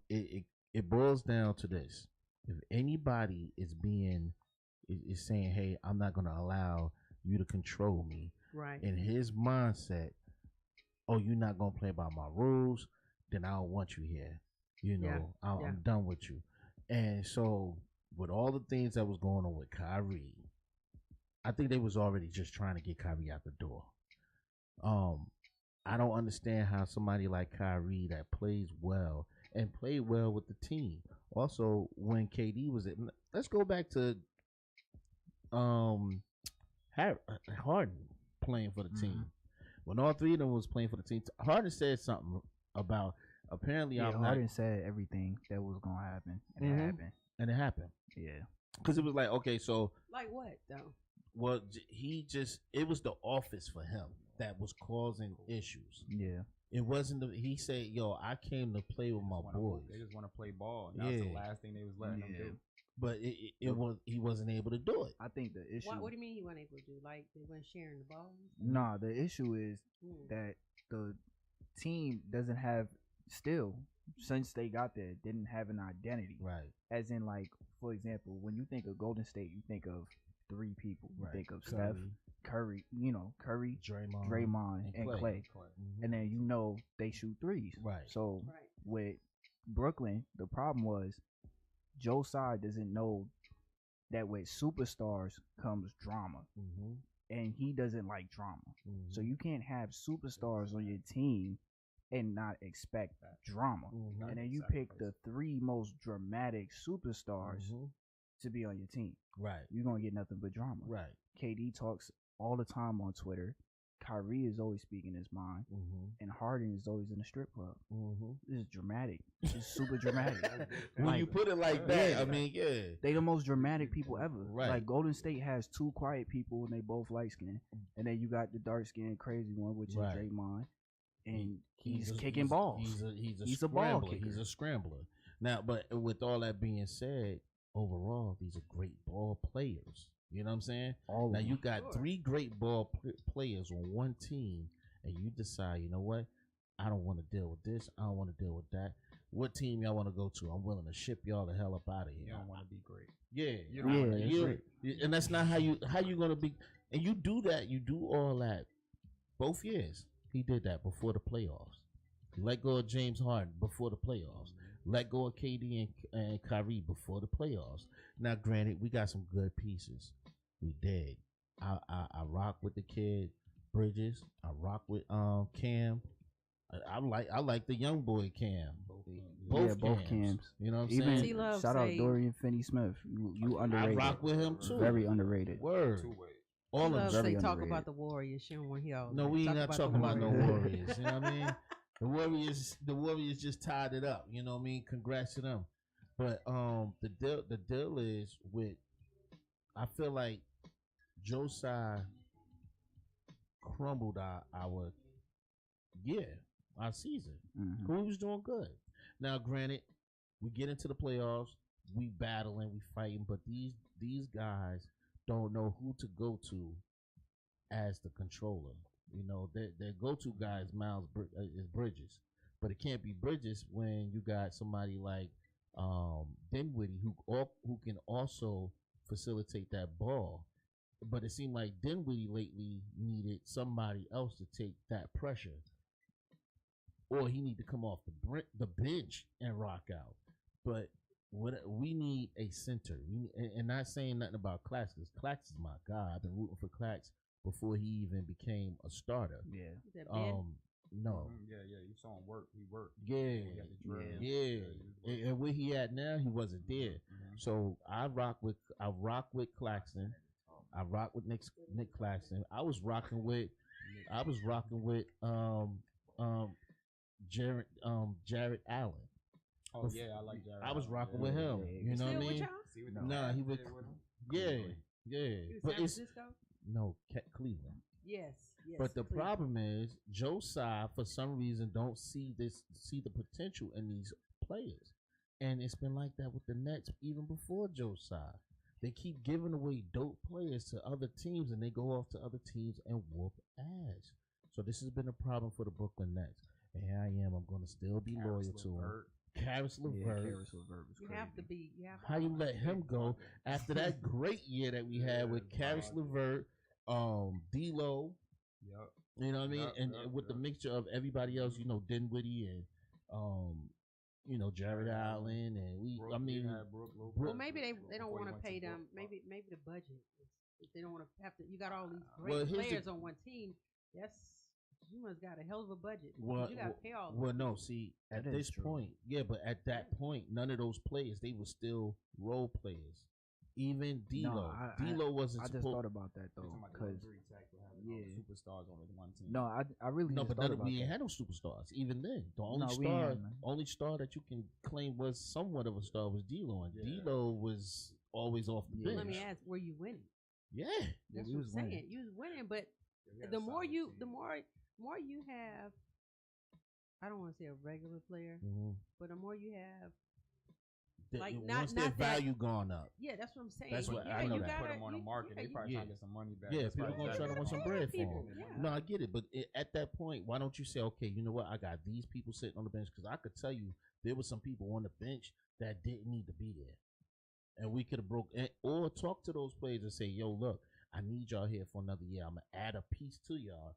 S4: it boils down to this: if anybody is saying, "Hey, I'm not going to allow you to control me,"
S3: right?
S4: In his mindset, oh, you're not going to play by my rules, then I don't want you here. I'm done with you. And so, with all the things that was going on with Kyrie, I think they was already just trying to get Kyrie out the door. I don't understand how somebody like Kyrie that plays well and played well with the team. Also, when KD was let's go back to Harden playing for the team. When all three of them was playing for the team, Harden said something about apparently
S6: Harden said everything that was gonna happen, and it happened.
S4: And it happened.
S6: Yeah,
S4: because it was like, okay, so
S3: like what though?
S4: Well, it was the office for him that was causing issues.
S6: Yeah.
S4: It wasn't he said, "Yo, I came to play with my boys."
S5: They just want to play ball. And that's the last thing they was letting them do.
S4: But he wasn't able to do it.
S6: I think the issue.
S3: What do you mean he wasn't able to do? Like they weren't sharing the ball?
S6: Nah, the issue is that the team doesn't have still since they got there didn't have an identity.
S4: Right.
S6: As in, like, for example, when you think of Golden State, you think of three people. You think of
S4: Curry.
S6: Steph, Curry,
S4: Draymond,
S6: and Clay.
S4: Mm-hmm.
S6: And then they shoot threes.
S4: Right.
S6: So with Brooklyn, the problem was Joe Tsai doesn't know that with superstars comes drama.
S4: Mm-hmm.
S6: And he doesn't like drama.
S4: Mm-hmm.
S6: So you can't have superstars on your team and not expect drama.
S4: Mm-hmm.
S6: And then you pick the three most dramatic superstars to be on your team.
S4: Right.
S6: You're going to get nothing but drama.
S4: Right.
S6: KD talks all the time on Twitter. Kyrie is always speaking his mind. And Harden is always in the strip club. This is dramatic. It's super dramatic.
S4: When you put it like that, I mean,
S6: they the most dramatic people ever.
S4: Right.
S6: Like Golden State has two quiet people and they both light skinned. And then you got the dark skinned crazy one, which is Draymond. And he's kicking balls.
S4: He's a ball kicker. He's a scrambler. Now, but with all that being said, overall, these are great ball players. You know what I'm saying? Now you got three great ball players on one team, and you decide, you know what? I don't want to deal with this. I don't want to deal with that. What team y'all want to go to? I'm willing to ship y'all the hell up out of here.
S5: You don't want to be great.
S4: Yeah, and that's not how you gonna be. And you do that. You do all that. Both years he did that before the playoffs. He let go of James Harden before the playoffs. Let go of KD and Kyrie before the playoffs. Now, granted, we got some good pieces. We did. I rock with the kid Bridges. I rock with Cam. I like the young boy Cam. Both Cams. You know what I'm saying?
S6: Shout out Dorian Finney-Smith. You underrated.
S4: I rock with him too.
S6: Very underrated.
S4: Word.
S3: All of them talk about the Warriors. She don't want to hear all.
S4: No, we ain't not talking about no Warriors. You know what I mean? The Warriors just tied it up. You know what I mean? Congrats to them. But the deal is with, I feel like Joe Tsai crumbled our season. We was doing good. Now, granted, we get into the playoffs, we battling, we fighting, but these guys don't know who to go to as the controller. You know, their go-to guy is is Bridges, but it can't be Bridges when you got somebody like Dinwiddie who can also facilitate that ball. But it seemed like Dinwiddie lately needed somebody else to take that pressure, or he need to come off the bench and rock out. But we need a center. And not saying nothing about Clax, because Clax is my guy. I've been rooting for Clax before he even became a starter.
S6: Yeah.
S4: No.
S5: Yeah. You saw him work. He worked.
S4: Yeah. And where he at now, he wasn't there. So I rock with Claxton. I rock with Nick Claxton. I was rocking with Jared Allen.
S5: Oh yeah, I like Jared.
S4: I was rocking with him. You know what I mean? Nah, he was. Yeah. But it's Cleveland.
S3: Yes.
S4: But the problem is Joe Tsai, for some reason, don't see the potential in these players, and it's been like that with the Nets even before Joe Tsai. They keep giving away dope players to other teams, and they go off to other teams and whoop ass. So this has been a problem for the Brooklyn Nets. And here I am. I'm going to still be loyal to him. Caris LeVert.
S3: You have to be.
S4: How you let him go after that great year that we had with Caris LeVert, D.L.E.
S5: Yep.
S4: You know what I mean? And with the mixture of everybody else, you know, Dinwiddie and Jared Allen, and
S3: well, maybe they don't want to pay them. Maybe the budget. If they don't want to have to. You got all these great players on one team. You must got a hell of a budget. You got to pay all.
S4: Well, no, see, at this point, but at that point, none of those players, they were still role players. Even D.L.E. D.L.E. wasn't.
S6: I just thought about that though, because
S5: superstars on one team.
S6: No, I really
S4: no,
S6: just
S4: but
S6: thought
S4: we ain't had no superstars. Even then, the only star that you can claim was somewhat of a star was D.L.E. And D.L.E. was always off the bench.
S3: Let me ask, were you winning?
S4: Yeah,
S3: That's
S6: we
S3: what
S6: was
S3: I'm saying.
S6: winning.
S3: You was winning, but
S5: Yeah,
S3: the more
S5: solid
S3: you,
S5: team.
S3: the more you have. I don't want to say a regular player, but the more you have. Like
S4: once their
S3: not that
S4: value gone up.
S3: Yeah, that's what I'm saying.
S4: That's what
S3: yeah,
S4: I know.
S3: you
S4: that.
S3: gotta,
S5: Put them on the market. They probably trying to get some money back.
S4: Yeah,
S5: That's
S4: people
S5: probably
S4: gonna try to want some
S3: pay
S4: bread for
S3: people,
S4: them.
S3: yeah.
S4: No, I get it, but at that point, why don't you say, okay, you know what? I got these people sitting on the bench because I could tell you there were some people on the bench that didn't need to be there, and we could have broke or talk to those players and say, yo, look, I need y'all here for another year. I'm gonna add a piece to y'all.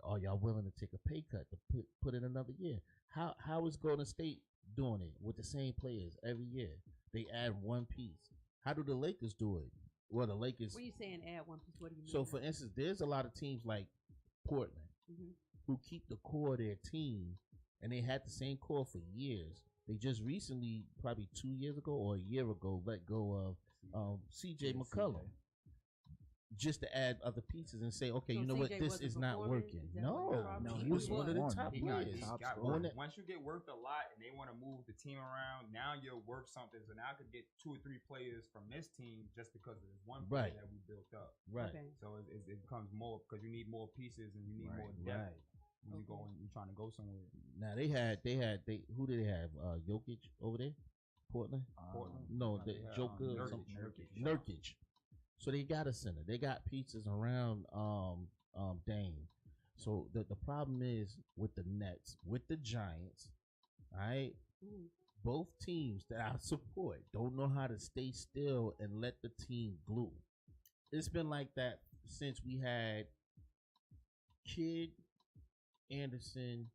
S4: Are y'all willing to take a pay cut to put in another year? How is Golden State doing it with the same players every year? They add one piece. How do the Lakers do it? Well, the Lakers.
S3: When you saying add one piece, what do you mean?
S4: So, for instance, there's a lot of teams like Portland who keep the core of their team, and they had the same core for years. They just recently, probably 2 years ago or a year ago, let go of C.J. McCollum. Just to add other pieces and say, okay,
S3: So
S4: you know what,
S3: CJ
S4: this
S3: wasn't
S4: is not
S3: performing?
S4: working.
S3: Is that what the problem
S4: No,
S3: is?
S4: he was one of the
S6: performing.
S4: top
S6: He got
S4: players.
S6: top
S5: Got
S6: scorer.
S5: worth. Once you get worth a lot and they want to move the team around, now you're worth something. So now I could get 2 or 3 players from this team just because of this one player that we built up.
S4: Right.
S3: Okay.
S5: So it becomes more because you need more pieces and you need more depth when you're trying to go somewhere.
S4: Now they who did they have? Jokic over there, Portland.
S5: Portland.
S4: No, the
S5: They had,
S4: Joker. Nurkic. So they got a center. They got pieces around Dame. So the problem is with the Nets, with the Giants, all right? Both teams that I support don't know how to stay still and let the team glue. It's been like that since we had Kidd, Anderson.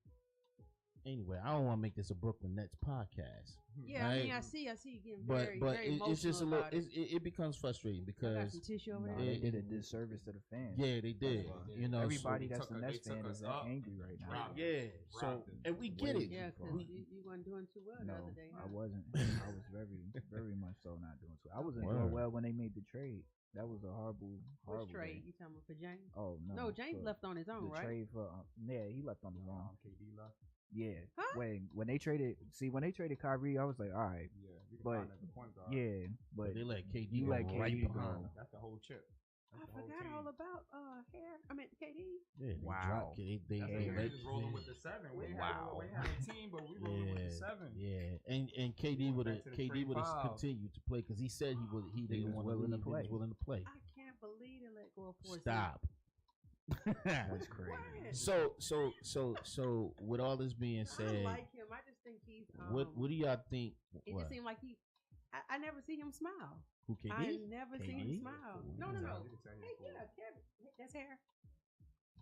S4: Anyway, I don't want to make this a Brooklyn Nets podcast.
S3: Yeah,
S4: right?
S3: I mean, I see you getting very,
S4: but
S3: very emotional
S4: it's just a little.
S3: about it.
S4: It becomes frustrating
S3: I got
S4: because
S3: some tissue over there.
S6: They did a disservice to the fans.
S4: yeah, they did. You know,
S6: Everybody
S5: so
S6: that's a Nets fan is angry right now.
S4: yeah. So and we get it.
S3: Yeah, because you weren't doing too well the
S6: No,
S3: other day.
S6: I wasn't. I was very much so not doing so. I wasn't doing well when they made the trade. That was a horrible
S3: Which trade?
S6: day.
S3: You talking about for James?
S6: Oh no.
S3: No, James left on his own,
S6: the
S3: right?
S6: trade for he left on his own.
S5: KD left.
S6: Yeah.
S3: Huh?
S6: When they traded Kyrie, I was like, all right.
S5: Yeah, you can
S6: But
S5: find that the point guard.
S6: yeah, but
S4: they let KD
S6: you
S4: go
S6: let
S4: right
S6: KD
S4: behind.
S6: go.
S5: That's the whole chip.
S3: I forgot all about KD.
S4: Yeah, they
S6: Wow.
S4: dropped it. They
S5: That's
S4: let
S5: we just rolling with the 7. We had a team, but we rolling with the 7.
S4: Yeah, and KD would have continued to play because he said he didn't want to leave. He was willing to play.
S3: I can't believe they let go of 4
S4: Stop.
S6: That's crazy.
S4: So with all this being
S3: I
S4: said,
S3: like him. I just think he's.
S4: what do y'all think?
S3: It
S4: What?
S3: just seemed like he. I never see him smile.
S4: Who KD?
S3: I never see him
S4: KD?
S3: smile. No. Hey, yeah, Kevin. That's hair.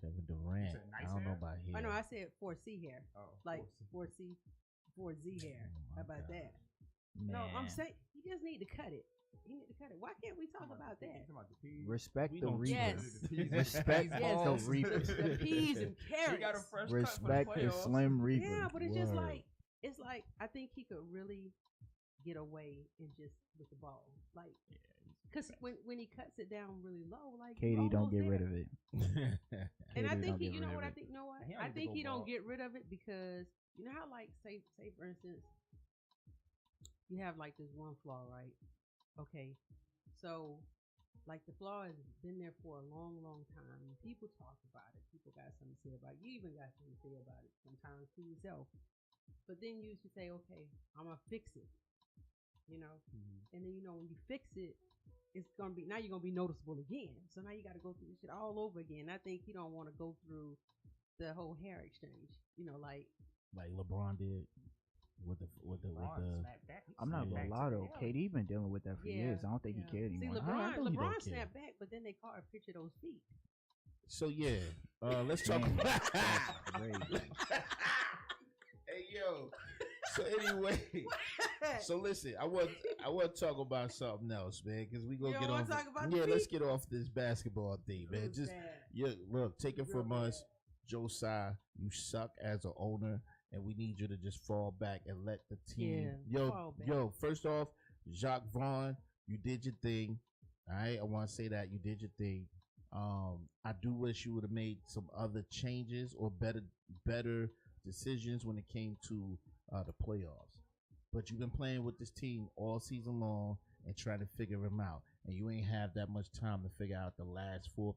S4: Kevin Durant.
S5: nice
S4: I don't know
S5: hair?
S4: about hair.
S3: Oh no, I said 4C hair.
S5: Oh,
S3: Like 4Z hair.
S4: Oh,
S3: How about
S4: God.
S3: that? No, I'm
S4: Man.
S3: saying he just need to cut it. He need to cut it. Why can't we talk about that?
S6: Respect
S4: We
S6: the
S4: don't
S6: Reapers.
S3: Yes.
S6: Respect
S3: Yes,
S6: the
S3: the
S6: Reapers.
S3: peas and
S5: He got a
S3: carrots.
S5: fresh
S6: Respect
S5: cut for
S6: the
S5: playoffs.
S6: Slim Reaper.
S3: Yeah, but it's just
S4: Word.
S3: like I think he could really get away and just with the ball, like, because when he cuts it down really low, like
S6: KD don't get rid of it.
S3: And I
S6: KD
S3: think
S6: don't get
S3: you know
S6: rid
S3: what
S6: of
S3: I
S6: it.
S3: think. You know what?
S5: He don't
S3: I
S5: need to
S3: think
S5: go
S3: he don't
S5: ball.
S3: get rid of it because you know how, like, say for instance, you have like this one flaw, right? Okay, so like the flaw has been there for a long, long time. People talk about it. People got something to say about it. You even got something to say about it sometimes to yourself. But then you should say, okay, I'm gonna fix it. You know, and then when you fix it, it's gonna be, now you're gonna be noticeable again. So now you got to go through this shit all over again. I think you don't want to go through the whole hair exchange. You know, like
S4: LeBron did with the
S6: I'm not gonna lie though, KD been dealing with that for years. I don't think he cared
S3: See,
S6: anymore.
S4: I know he
S3: LeBron
S4: don't care.
S3: snapped back, but then they caught a picture of those feet.
S4: So yeah, let's talk.
S6: Man,
S4: about
S6: that's crazy.
S4: Hey yo. So anyway, so listen, I want to talk about something else, man, because we gonna
S3: You
S4: get
S3: don't
S4: off.
S3: wanna talk about the
S4: Let's
S3: feet?
S4: get off this basketball thing, man.
S3: Real
S4: Just
S3: bad.
S4: look, take it
S3: Real
S4: from
S3: bad.
S4: us, Josiah. You suck as an owner, and we need you to just fall back and let the team.
S3: fall back.
S4: Yo. First off, Jacques Vaughn, you did your thing. All right, I want to say that you did your thing. I do wish you would have made some other changes or better decisions when it came to the playoffs. But you've been playing with this team all season long, and trying to figure them out, and you ain't have that much time to figure out the last four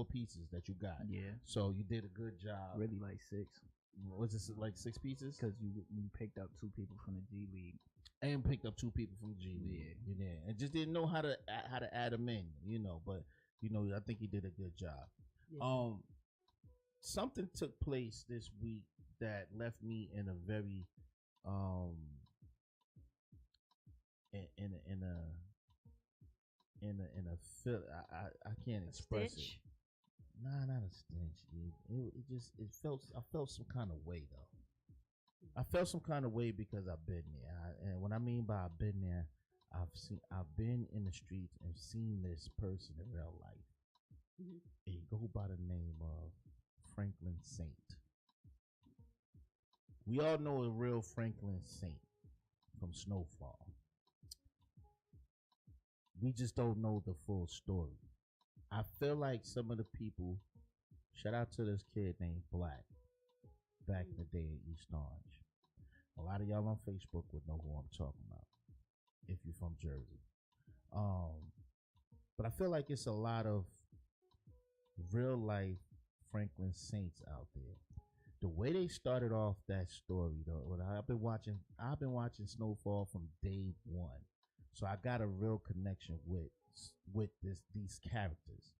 S4: pieces that you got.
S6: Yeah.
S4: So you did a good job.
S6: Really, like 6.
S4: Was this like 6 pieces?
S6: Because you picked up 2 people from the D.L.E.
S4: And picked up 2 people from the G-League. Yeah. And just didn't know how to add them in, but I think he did a good job. Yeah. Something took place this week that left me in a very in a feel. I can't express it. Nah, not a stench. It felt. I felt some kind of way though. I felt some kind of way because I've been there. And what I mean by I've been there, I've been in the streets and seen this person in real life. Mm-hmm. He go by the name of Franklin Saint. We all know a real Franklin Saint from Snowfall. We just don't know the full story. I feel like some of the people, shout out to this kid named Black, back in the day in East Orange. A lot of y'all on Facebook would know who I'm talking about if you're from Jersey. But I feel like it's a lot of real life Franklin Saints out there. The way they started off that story, though, I've been watching Snowfall from day one, so I got a real connection with these characters.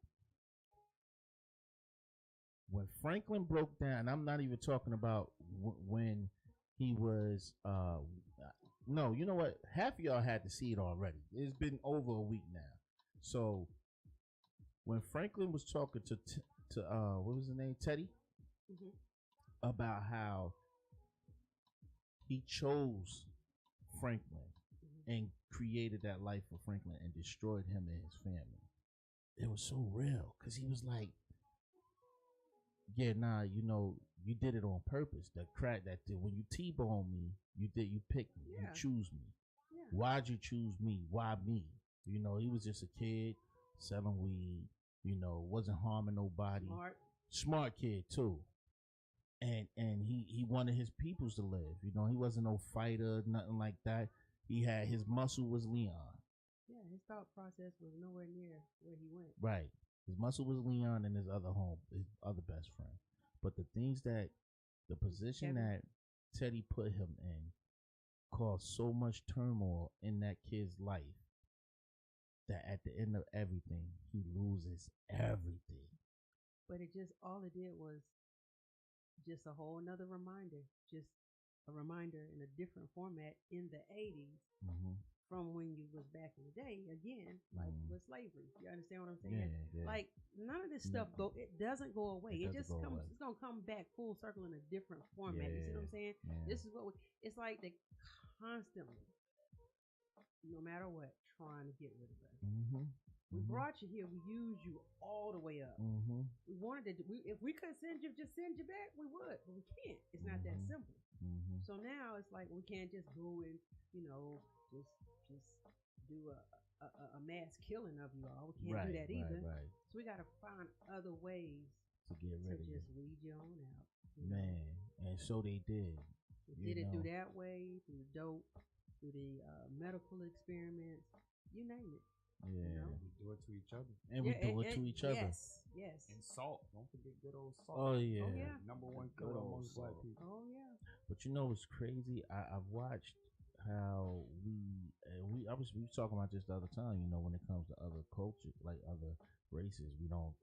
S4: When Franklin broke down, I'm not even talking about when he was. No, you know what? Half of y'all had to see it already. It's been over a week now. So when Franklin was talking to what was his name, Teddy, mm-hmm. about how he chose Franklin mm-hmm. and created that life for Franklin and destroyed him and his family. It was so real because he was like, yeah, nah, you did it on purpose. The crack that did when you T-bone me, you picked me, you choose me. Yeah. Why'd you choose me? Why me? He was just a kid selling weed, wasn't harming nobody. Smart kid too. And he wanted his peoples to live. He wasn't no fighter, nothing like that. His muscle was Leon.
S3: Yeah, his thought process was nowhere near where he went.
S4: Right. His muscle was Leon and his other best friend. But the position that Teddy put him in caused so much turmoil in that kid's life that at the end of everything, he loses everything.
S3: But all it did was just a whole nother reminder, just a reminder in a different format in the 80s mm-hmm. from when you was back in the day, again, like with slavery. You understand what I'm saying? Yeah. Like, none of this stuff it doesn't go away. It's going to come back full circle in a different format. You see what I'm saying? Yeah. This is it's like they constantly, no matter what, trying to get rid of us. Mm-hmm. We brought you here. We used you all the way up. Mm-hmm. We wanted to. If we could send you back, we would, but we can't. It's not that simple. Mm-hmm. So now it's like we can't just go and just do a mass killing of you all. We can't do that either. Right. So we got to find other ways
S4: to get rid of
S3: just weed you on out.
S4: Man, and so they did.
S3: They did it through that way, through the dope, through the medical experiments, you name it.
S5: Yeah, we do it to each other,
S4: and we do it to each other.
S3: Yes.
S5: And salt. Don't forget good old salt.
S4: Oh yeah.
S5: Number one killer amongst black people.
S3: Oh yeah.
S4: But it's crazy. I've watched how we were talking about this the other time. When it comes to other cultures, like other races, we don't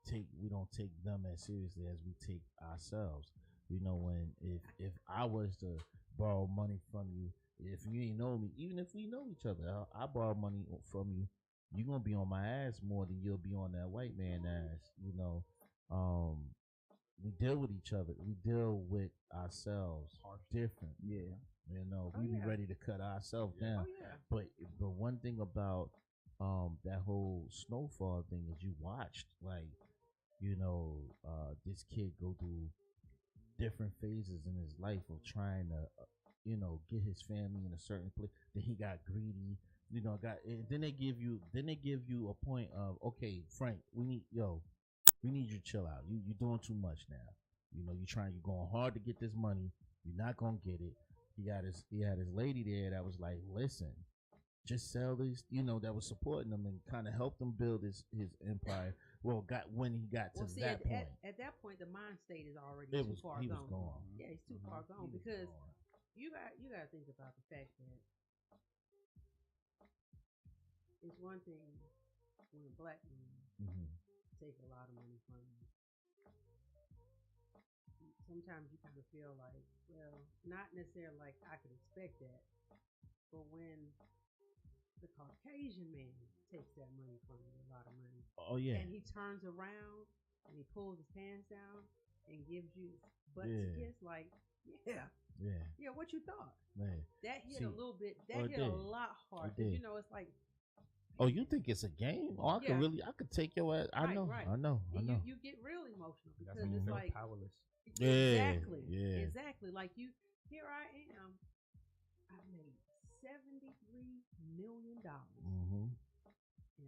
S4: take them as seriously as we take ourselves. When if I was to borrow money from you. If you ain't know me, even if we know each other, I borrow money from you, you're going to be on my ass more than you'll be on that white man ass. We deal with each other. We deal with ourselves different.
S6: Yeah.
S4: We be ready to cut ourselves down.
S3: Oh, yeah.
S4: But the one thing about that whole Snowfall thing is you watched, this kid go through different phases in his life of trying to get his family in a certain place. Then he got greedy, then they give you a point of, okay, Frank, we need you to chill out. You're doing too much now. You're going hard to get this money. You're not gonna get it. he had his lady there that was like, listen, just sell these, that was supporting him and kind of helped him build his empire. Well, when he got to that point.
S3: At that point, the mind state is already
S4: He
S3: too
S4: was
S3: far gone.
S4: gone.
S3: Yeah, he's too far gone because you got to think about the fact that it's one thing when a black man take a lot of money from you. Sometimes you kind of feel like, well, not necessarily like I could expect that, but when the Caucasian man takes that money from you, a lot of money, and he turns around and he pulls his pants down and gives you butt to kiss, like, what you thought? Man. That hit a little bit. That hit a lot hard. Because it's like.
S4: Oh, you think it's a game? Oh, I could take your ass. I know.
S3: You get real emotional because it's like
S6: powerless.
S3: Exactly. Yeah. Exactly. Like here I am. I made $73 million, and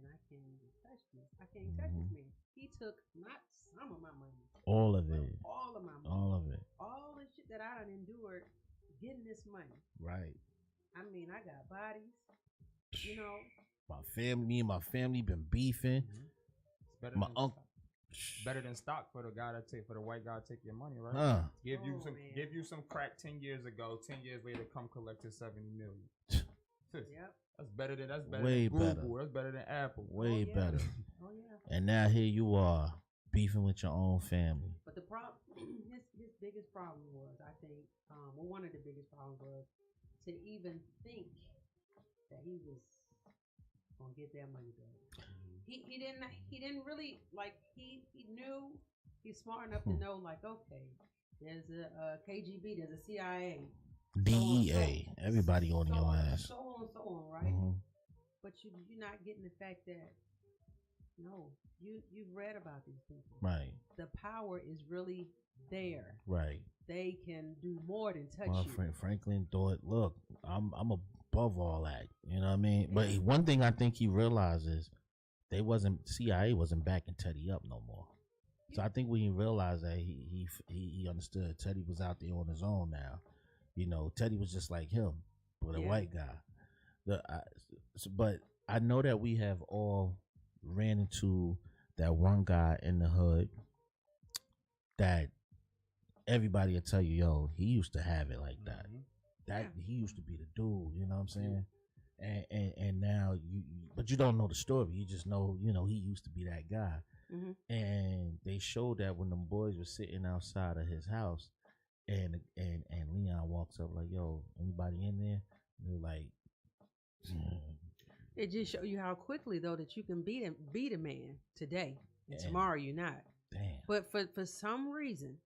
S3: I can't even touch this. I can't touch this man. He took not some of my money,
S4: all of it,
S3: all of my money,
S4: all of it,
S3: all the shit that I done endured getting this money.
S4: Right.
S3: I mean, I got bodies.
S4: Me and my family been beefing. My uncle.
S5: Better than stock for the white guy to take your money, right? Give you some crack 10 years ago. 10 years later, come collect his 70 million.
S3: Yep.
S5: That's better than
S4: way
S5: Google.
S4: Better.
S5: That's better than Apple.
S4: Way better.
S3: Oh yeah.
S4: And now here you are beefing with your own family.
S3: But the problem, his biggest problem was, I think, one of the biggest problems was to even think that he was gonna get that money back. He didn't really like. He knew. He's smart enough to know, like, okay, there's a KGB, there's a CIA,
S4: DEA, everybody on your ass,
S3: so on, right? But you're not getting the fact that you've read about these people,
S4: right? The
S3: power is really there,
S4: right?
S3: They can do more than touch you.
S4: Franklin thought, look, I'm above all that, you know what I mean? But one thing I think he realizes. CIA wasn't backing Teddy up no more. So I think when he realized that he understood Teddy was out there on his own now. Teddy was just like him, but a white guy. But I know that we have all ran into that one guy in the hood that everybody will tell you, yo, he used to have it like that. He used to be the dude, you know what I'm saying? And now but you don't know the story. You just know, he used to be that guy. And they showed that when them boys were sitting outside of his house, and Leon walks up like, "Yo, anybody in there?" And they're like,
S3: It just show you how quickly though that you can beat a man today, and tomorrow you're not.
S4: Damn.
S3: But for some reason,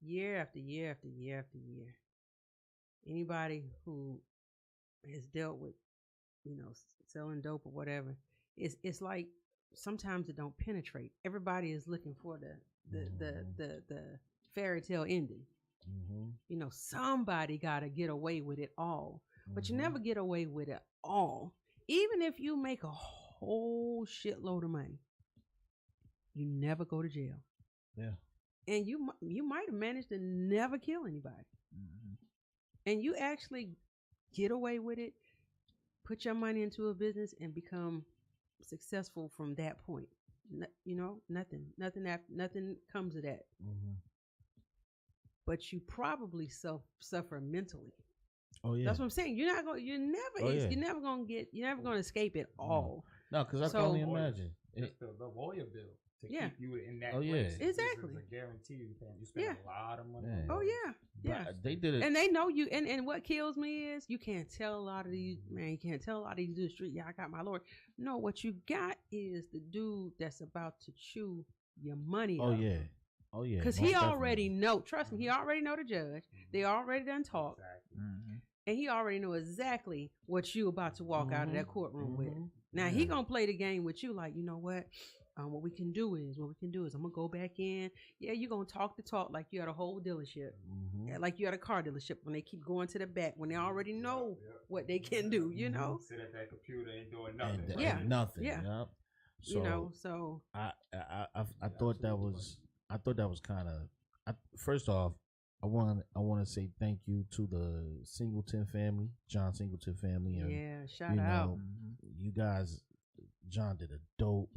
S3: year after year after year after year, anybody who has dealt with, selling dope or whatever, it's like sometimes it don't penetrate. Everybody is looking for the fairy tale ending. Somebody got to get away with it all, but you never get away with it all. Even if you make a whole shitload of money, you never go to jail.
S4: Yeah,
S3: and you might have managed to never kill anybody, and you actually get away with it, put your money into a business, and become successful from that point. Nothing comes of that. But you probably suffer mentally.
S4: Oh yeah,
S3: that's what I'm saying. You're never gonna escape it all.
S4: No, because I can only imagine
S5: the lawyer bill to keep you in that.
S3: Oh
S5: place.
S3: Yeah, exactly.
S5: It's a guarantee you spend a lot of money.
S3: Oh yeah, yeah.
S4: But they did it,
S3: and they know you. And what kills me is you can't tell a lot of these You can't tell a lot of these dudes street. Yeah, I got my lawyer. No, what you got is the dude that's about to chew your money.
S4: Oh
S3: up.
S4: yeah. Oh yeah.
S3: Because he already know. Trust me, he already know the judge. They already done talk.
S5: Exactly.
S3: And he already know exactly what you about to walk out of that courtroom with. Now he gonna play the game with you like, you know what? What we can do is I'm gonna go back in. Yeah, you're gonna talk the talk like you at a whole dealership, like you at a car dealership when they keep going to the back when they already know what they can do.
S5: Sit at that computer and doing nothing.
S4: And nothing.
S3: Yeah.
S4: Yep.
S3: So,
S4: so I thought that was kind of. First off, want to say thank you to the Singleton family, John Singleton family, and
S3: Yeah, shout out.
S4: you guys. John did a dope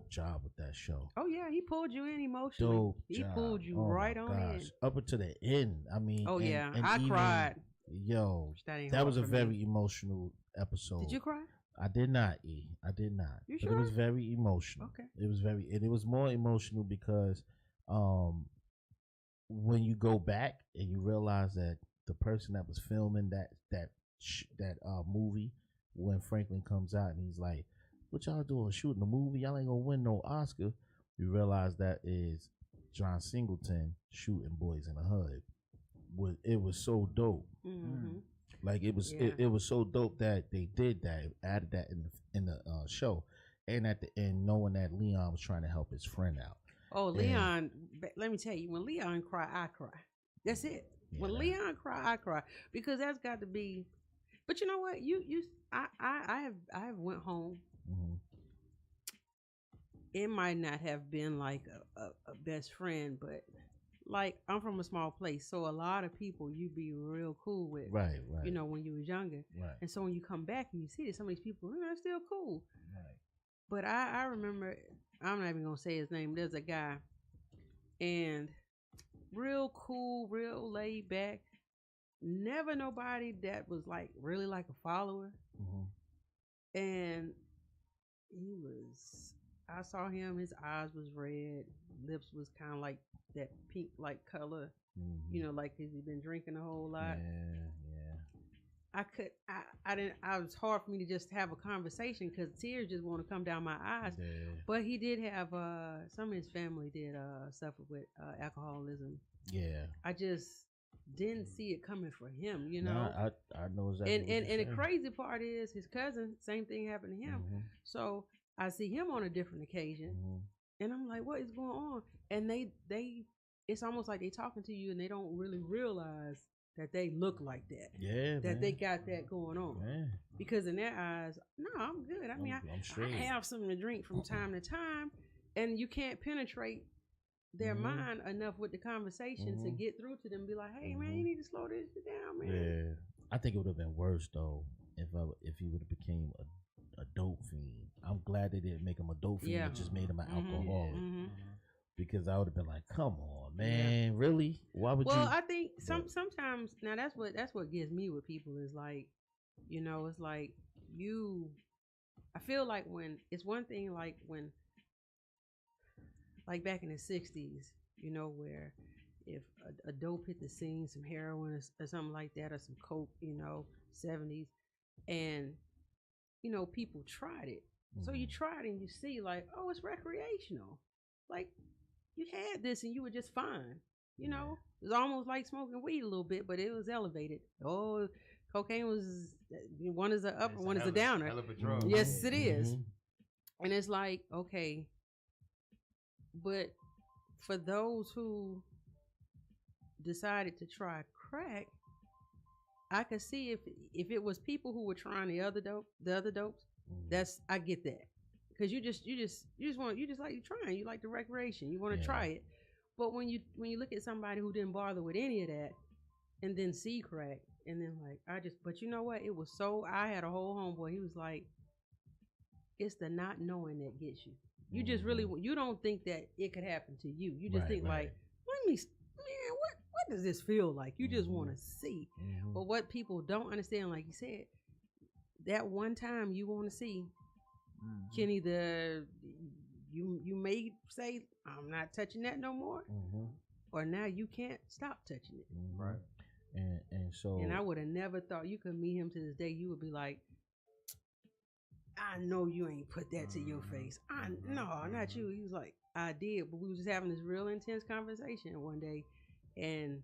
S4: job with that show.
S3: Oh yeah, he pulled you in emotionally.
S4: Dope
S3: He
S4: job.
S3: pulled you
S4: Oh
S3: right
S4: my
S3: on
S4: gosh.
S3: in.
S4: Up until the end. I mean,
S3: Oh yeah,
S4: and
S3: I
S4: even,
S3: cried.
S4: Yo,
S3: That
S4: that was a
S3: hard for me.
S4: very emotional episode.
S3: Did you cry?
S4: I did not. I did not.
S3: You
S4: but
S3: sure?
S4: it was very emotional.
S3: Okay.
S4: It was and it was more emotional because, when you go back and you realize that the person that was filming that movie, when Franklin comes out and he's like, "What y'all doing? Shooting a movie? Y'all ain't gonna win no Oscar." You realize that is John Singleton shooting Boys in the Hood. It was so dope.
S3: Mm-hmm.
S4: Like it was, it was so dope that they did that, added that in the show, and at the end, knowing that Leon was trying to help his friend out.
S3: Oh, Leon, let me tell you, when Leon cry, I cry. That's it. When Leon cry, I cry, because that's got to be. But you know what? I have went home.
S4: Mm-hmm.
S3: It might not have been like a best friend, but like I'm from a small place, so a lot of people you be real cool with,
S4: Right.
S3: You know, when you was younger,
S4: Right.
S3: and so when you come back and you see that some of these people, they're still cool.
S4: Right.
S3: But I remember, I'm not even gonna say his name. There's a guy, and real cool, real laid back. Never nobody that was like really like a follower, and he was. I saw him. His eyes was red, lips was kind of like that pink like color. You know, like he's been drinking a whole lot.
S4: Yeah.
S3: I didn't. It was hard for me to just have a conversation because tears just want to come down my eyes.
S4: Yeah.
S3: But he did have some of his family did suffer with alcoholism.
S4: Yeah.
S3: I just didn't see it coming for him, you know.
S4: Nah, I know exactly.
S3: And the crazy part is his cousin, same thing happened to him. So I see him on a different occasion, and I'm like, what is going on? And they it's almost like they talking to you and they don't really realize that they look like that.
S4: Yeah,
S3: that they got that going on.
S4: Yeah.
S3: Because in their eyes, no, I'm good. I mean, I have something to drink from time to time, and you can't penetrate their mind enough with the conversation to get through to them. Be like, hey man, you need to slow this shit down, man.
S4: Yeah, I think it would have been worse though if he would have became a dope fiend. I'm glad they didn't make him a dope fiend. It just made him an alcoholic. Because I would have been like, come on, man, really? Why would you?
S3: Well, I think sometimes now that's what gets me with people is like, you know, it's like I feel like when it's one thing like when like back in the 60s, you know, where if a dope hit the scene, some heroin or something like that, or some coke, you know, 70s, and you know, people tried it. So you tried it and you see like, oh, it's recreational. Like you had this and you were just fine. You know, it was almost like smoking weed a little bit, but it was elevated. Oh, cocaine was one is a upper, one is a downer.
S5: Hell of a drug.
S3: Yes, it is. And it's like, okay, but for those who decided to try crack, I could see if it was people who were trying the other dopes, I get that, because you just like you trying, you like the recreation, you want to try it. But when you look at somebody who didn't bother with any of that, and then see crack, and then like but you know what? It was so I had a whole homeboy. He was like, it's the not knowing that gets you. You just really you don't think that it could happen to you. You just think like, man, what does this feel like? You just want to see. But what people don't understand, like you said, that one time you want to see can either you may say, I'm not touching that no more, or now you can't stop touching it.
S4: Right. And so
S3: I would have never thought you could meet him to this day. You would be like, I know you ain't put that to your face. No, not you. He was like, I did, but we was just having this real intense conversation one day, and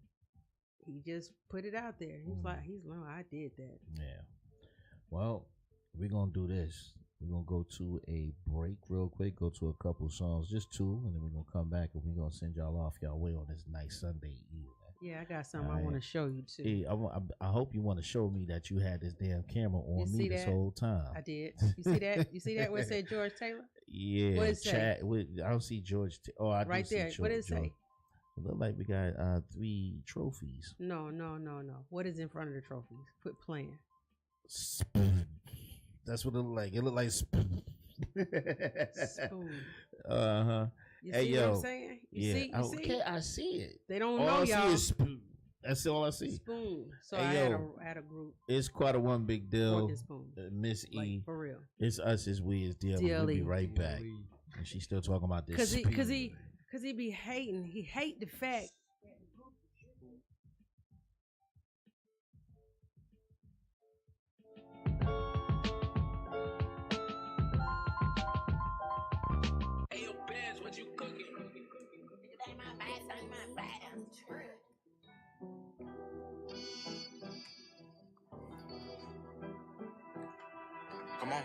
S3: he just put it out there. He was like, no, I did that.
S4: Yeah. Well, we're gonna do this. We're gonna go to a break real quick. Go to a couple songs, just two, and then we're gonna come back and we're gonna send y'all off y'all way on this nice Sunday evening.
S3: Yeah, I got something I want to show you too.
S4: Hey, I hope you want to show me that you had this damn camera on me this whole time.
S3: I did. You see that? You see that? Where it said George Taylor?
S4: Yeah.
S3: What it say?
S4: I don't see George. I
S3: right
S4: do
S3: there.
S4: see
S3: What did it say?
S4: It look like we got 3 trophies.
S3: No. What is in front of the trophies? Quit playing.
S4: Spoon. That's what it look like. It look like spoon.
S3: Spoon.
S4: Uh-huh.
S3: You
S4: Hey,
S3: see
S4: yo.
S3: what I'm saying? You see?
S4: Okay, I see it.
S3: They don't
S4: all
S3: know,
S4: I
S3: y'all.
S4: see is spoon. That's all I see.
S3: Spoon. So
S4: Hey,
S3: I
S4: yo.
S3: had a group.
S4: It's quite a one big deal.
S3: Fucking Spoon.
S4: Miss
S3: Like,
S4: E.
S3: for real.
S4: It's us, it's we, it's D.L.E. We'll be right back. And she's still talking about this.
S3: Cause he be hating. He hate the fact.
S9: Hey, yo, Bez, what you cooking?
S8: Come on.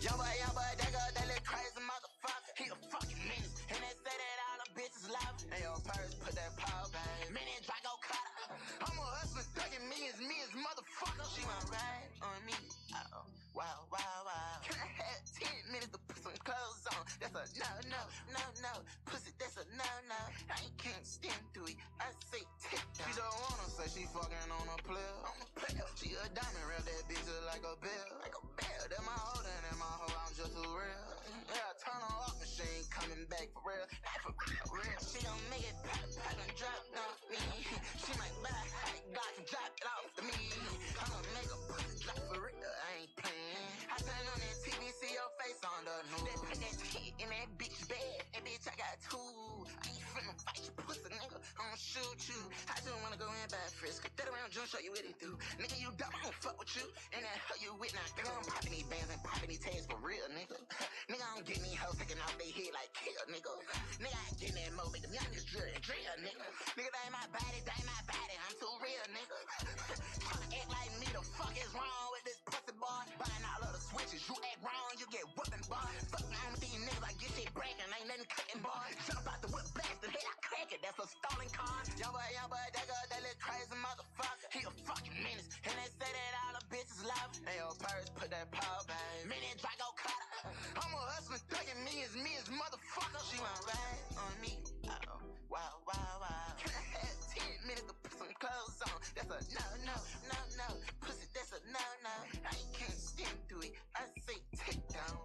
S8: Young boy, that little crazy motherfucker. He a fucking menace. And they say that all the bitches love. Hey, yo, purse, put that power, babe. Minute Draco cutter. I'm a hustler, thugging millions, motherfucker. She want ride on me. Oh, wow. Can I have 10 minutes to put some clothes on? That's a no. Pussy, that's a no. I can't stand to it. I say tip down. She don't wanna say she fucking on a player. She a diamond, rap that bitch just like a bell. That my hoe, and my hoe, I'm just a real. Yeah, turn her off and she ain't coming back for real. Not for real. She gon' make it pop and drop off me. She might buy a hot Glock and drop it off to me. I'ma make a pussy drop for real. I ain't playing. I turn on that TV, see your face on the news. They put that shit in that bitch bed. That bitch, I got 2. I ain't finna fight you, pussy nigga. I'ma shoot you. I just wanna go in by frisk. That around June, show you what it do. Nigga, you dumb, I don't fuck with you. And that hoe you with now. Nigga, I'm popping these bands and popping these tags for real, nigga. Nigga, I'm getting these hoes taking off they head like kill, nigga. Nigga, I ain't getting that mo, make them youngest drill, nigga. Nigga, that ain't my body, I'm too real, nigga. Tryna act like me, the fuck is wrong with this pussy boy? Buying all of the switches, you act wrong, you get whooping, boy. Fuck around with these niggas, I get shit breaking, ain't nothing cooking, boy. Jump out the whip, blast the head, I crack it, that's a stolen car. Young boy, that little crazy motherfucker. He a fucking menace, and they say that all the bitches love him. Hey, yo, purse, put that power, babe. Minute Draco cutter. I'm a hustler, thugging millions, motherfucker. She want ride on me. Oh, wow. Can I have 10 minutes to put some clothes on? That's a no. Pussy, that's a no. I can't stand to it. I say take down.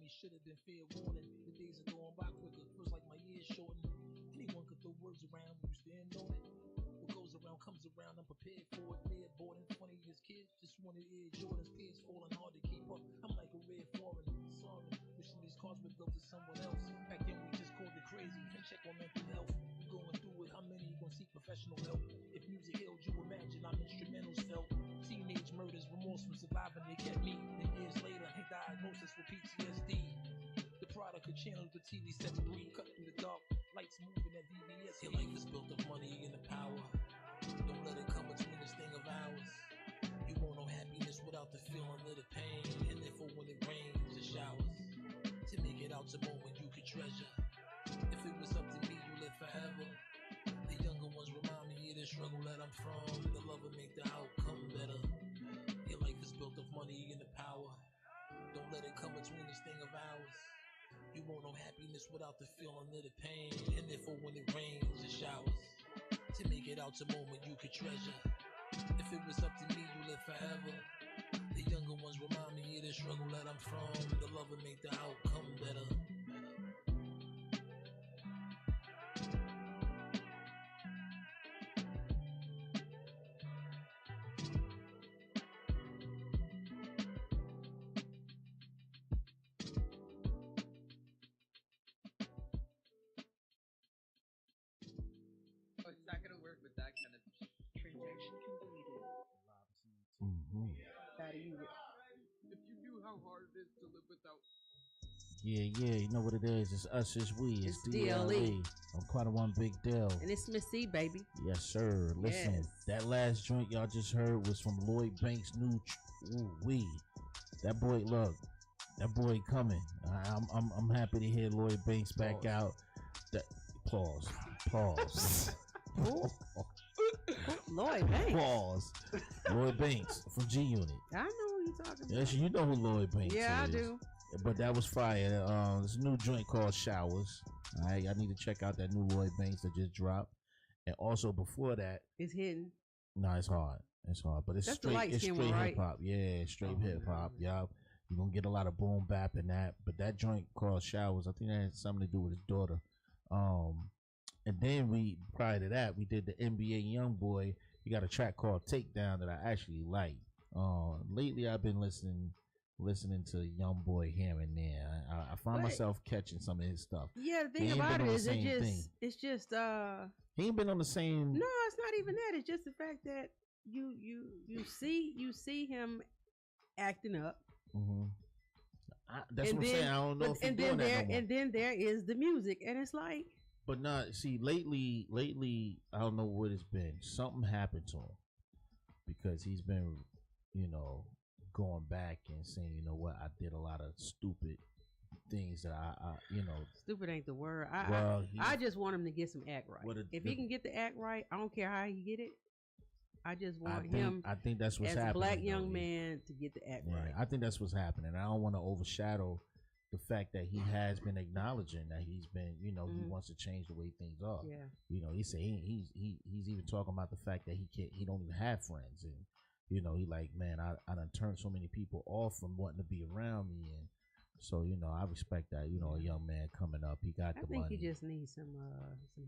S12: Should have been fair warning. The days are going by quicker. Feels like my years shortened. Anyone could throw words around. You stand on it. What goes around comes around. I'm prepared for it. Near boarding. Funny as kids. Just wanted Air Jordans. Pants falling hard to keep up. I'm like a red foreign. Sorry. Wishing these cars were built to someone else. Back then we just called it crazy and check on mental health. You going through it, how many gonna seek professional help? If music healed you, imagine I'm instrumentals felt. Teenage murders, remorse from surviving, they kept me. And years later, he diagnosis with PTSD. The product of channels the TV set free, cut through the dark, lights moving at VBS. Your life is built of money and the power. Don't let it come between this thing of ours. You won't know happiness without the feeling of the pain. And therefore when it rains, it showers. To make it out a moment you could treasure. If it was up to me, you live forever. The younger ones remind me of the struggle that I'm from. The love will make the outcome better. Your life is built of money and the power. Don't let it come between this thing of ours. You won't know happiness without the feeling of the pain. And therefore when it rains, it showers. To make it out a moment you could treasure. If it was up to me, you live forever. The younger ones remind me of the struggle that I'm from. The love will make the outcome better.
S2: Oh, it's not gonna work with that kind of.
S3: Transaction completed. Gotta use it.
S2: If you knew how hard it is to live without.
S4: Yeah, you know what it is. It's us, it's we, it's
S3: It's
S4: D.L.E.
S3: D.L.E.
S4: I'm quite a one big Dell.
S3: And it's Miss C, baby.
S4: Yes, sir. Listen,
S3: Yes.
S4: that last joint y'all just heard was from Lloyd Banks' new. Ooh-wee. That boy, look, that boy coming. I'm happy to hear Lloyd Banks back out. That pause.
S3: Lloyd Banks.
S4: Pause. Lloyd Banks from G Unit.
S3: I know who you talking about.
S4: Yes, you know who Lloyd Banks is.
S3: Yeah, I do.
S4: But that was fire. There's a new joint called Showers. All right, I need to check out that new Lloyd Banks that just dropped. And also before that,
S3: It's hidden.
S4: no, it's hard. It's hard, but it's
S3: That's the
S4: straight.
S3: light
S4: It's
S3: skin
S4: straight
S3: one, right?
S4: hip hop. Yeah, straight hip hop. Yeah, you're gonna get a lot of boom bap in that. But that joint called Showers, I think that had something to do with his daughter. And then prior to that, we did the NBA YoungBoy. He got a track called Takedown that I actually like. Lately I've been listening to YoungBoy here and there. I find myself catching some of his stuff.
S3: Yeah, the
S4: He
S3: thing
S4: ain't
S3: about
S4: been
S3: it
S4: on
S3: is
S4: the same thing.
S3: it's just
S4: He ain't been on the same.
S3: no, it's not even that. It's just the fact that you see him acting up.
S4: Mm-hmm. That's
S3: and
S4: what I'm saying. I don't know if he's doing that no more.
S3: And then there is the music, and it's like.
S4: But not see lately I don't know what it's been. Something happened to him because he's been, going back and saying, you know what, I did a lot of stupid things that I
S3: Stupid ain't the word. I just want him to get some act right. If he can get the act right, I don't care how he get it. I just want him.
S4: I think that's what's
S3: as
S4: happening.
S3: A black young man to get the act right.
S4: I think that's what's happening. I don't want to overshadow the fact that he has been acknowledging that he's been, he wants to change the way things are.
S3: Yeah.
S4: He said he's even talking about the fact that he don't even have friends, and he like, man, I done turned so many people off from wanting to be around me, and so I respect that. A young man coming up, he got the money.
S3: I think he just needs some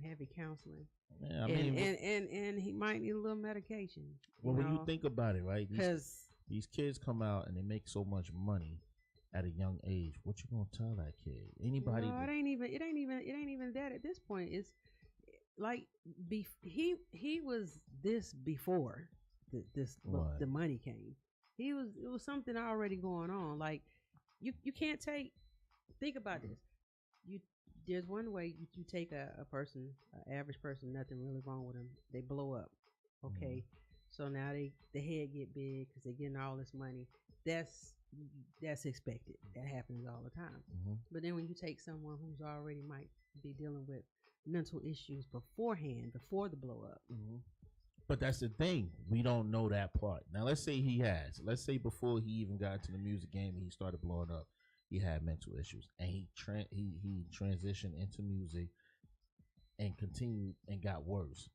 S3: heavy counseling.
S4: Yeah,
S3: and he might need a little medication.
S4: Well, when you think about it, right?
S3: Because
S4: these kids come out and they make so much money at a young age. What you gonna tell that kid? Anybody?
S3: No, it ain't even that at this point. It's like he was this before the money came. It was something already going on. Like you can't think about this. There's one way you take a person, an average person, nothing really wrong with them. They blow up. Okay. So now the head get big because they're getting all this money. That's expected. That happens all the time. But then when you take someone who's already might be dealing with mental issues beforehand, before the blow up.
S4: But that's the thing. We don't know that part. Now, let's say he has. Let's say before he even got into the music game and he started blowing up, he had mental issues. And he transitioned into music and continued and got worse.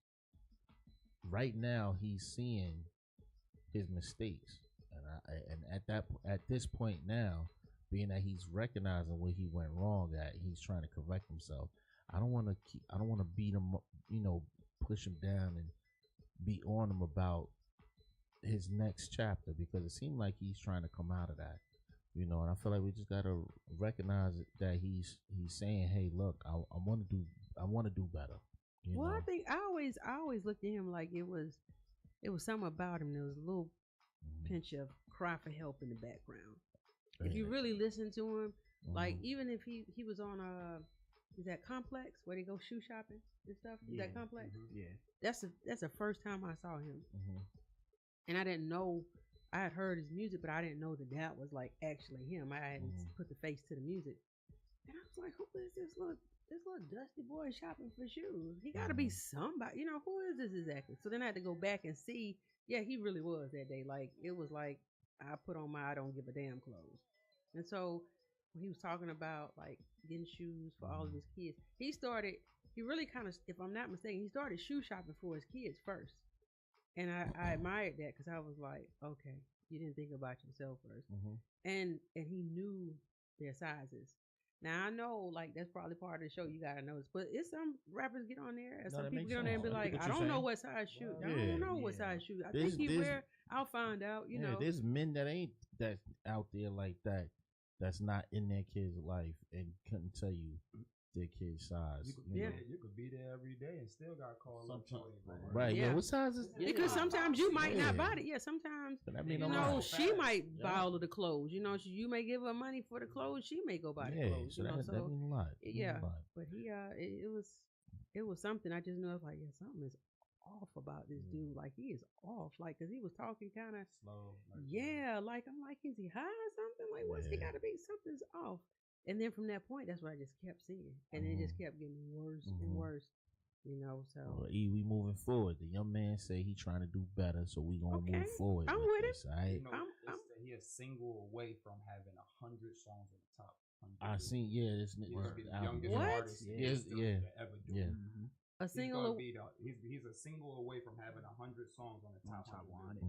S4: Right now, he's seeing his mistakes. And at this point now, being that he's recognizing where he went wrong at, he's trying to correct himself. I don't want to beat him, push him down and be on him about his next chapter, because it seemed like he's trying to come out of that. You know, and I feel like we just gotta recognize that he's saying, "Hey, look, I want to do better." You
S3: Well,
S4: know?
S3: I think I always looked at him like it was something about him. There was a little pinch of cry for help in the background. If you really listen to him, like even if he was on is that Complex where they go shoe shopping and stuff? Is that Complex?
S6: Yeah.
S3: That's the first time I saw him, and I didn't know. I had heard his music, but I didn't know that was like actually him. I hadn't put the face to the music, and I was like, "Who is this little dusty boy shopping for shoes? He got to be somebody, you know. Who is this exactly?" So then I had to go back and see. Yeah, he really was that day. Like it was like I put on my I don't give a damn clothes, and so when he was talking about like getting shoes for all of his kids, he really kind of, if I'm not mistaken, he started shoe shopping for his kids first. And I admired that because I was like, okay, you didn't think about yourself 1st, and he knew their sizes. Now I know, like that's probably part of the show. You gotta know this, but it's some rappers get on there, and some people get on there and be like, I don't know what size shoe. I don't know what size shoe. I think he wear. I'll find out. You know,
S4: there's men that ain't that out there like that. That's not in their kid's life and couldn't tell you their kid's size.
S5: You could be there every day and still got called up.
S4: Right. Yeah. What size is?
S3: Because sometimes you might not buy it. Yeah. Sometimes you know she might buy all of the clothes. You know, you may give her money for the clothes. She may go buy the clothes.
S4: So
S3: you know,
S4: that means a lot.
S3: Yeah. But he it was something. I just know it's like something is off about this dude. Like he is off. Like because he was talking kind of
S5: slow.
S3: Like I'm like, is he high or something? Like what's he got to be? Something's off. And then from that point, that's what I just kept seeing, and it just kept getting worse and worse, you know. So
S4: well, we moving forward. The young man say he trying to do better, so we gonna move forward.
S3: I'm with it.
S5: Right? He is single away from having 100 songs in the top 100.
S4: I seen this
S5: nigga be the youngest artist ever do.
S3: A single.
S5: He's a single away from having 100 songs on the top 100.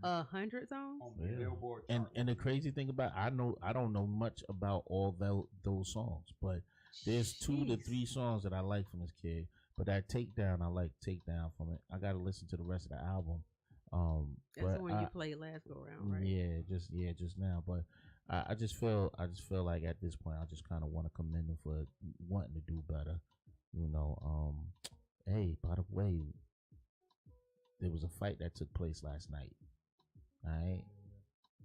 S3: 100 songs
S5: on the Billboard
S4: chart. And the crazy thing about I don't know much about all those songs, but there's 2 to 3 songs that I like from this kid. But that Takedown, I like Takedown from it. I got to listen to the rest of the album.
S3: That's the one you played last go around, right?
S4: Yeah, just now. But I just feel like at this point I just kind of want to commend him for wanting to do better. You know, hey, by the way, there was a fight that took place last night. All right.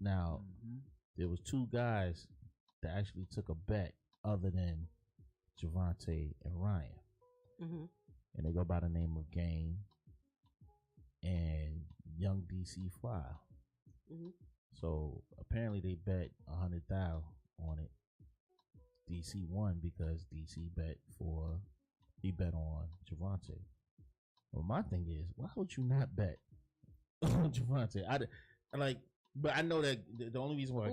S4: Now, there was 2 guys that actually took a bet other than Javante and Ryan. And they go by the name of Game and Young DC Fly. So apparently they bet 100,000 on it. DC won because DC he bet on Javante. Well, my thing is, why would you not bet on Javante? But I know that the only reason why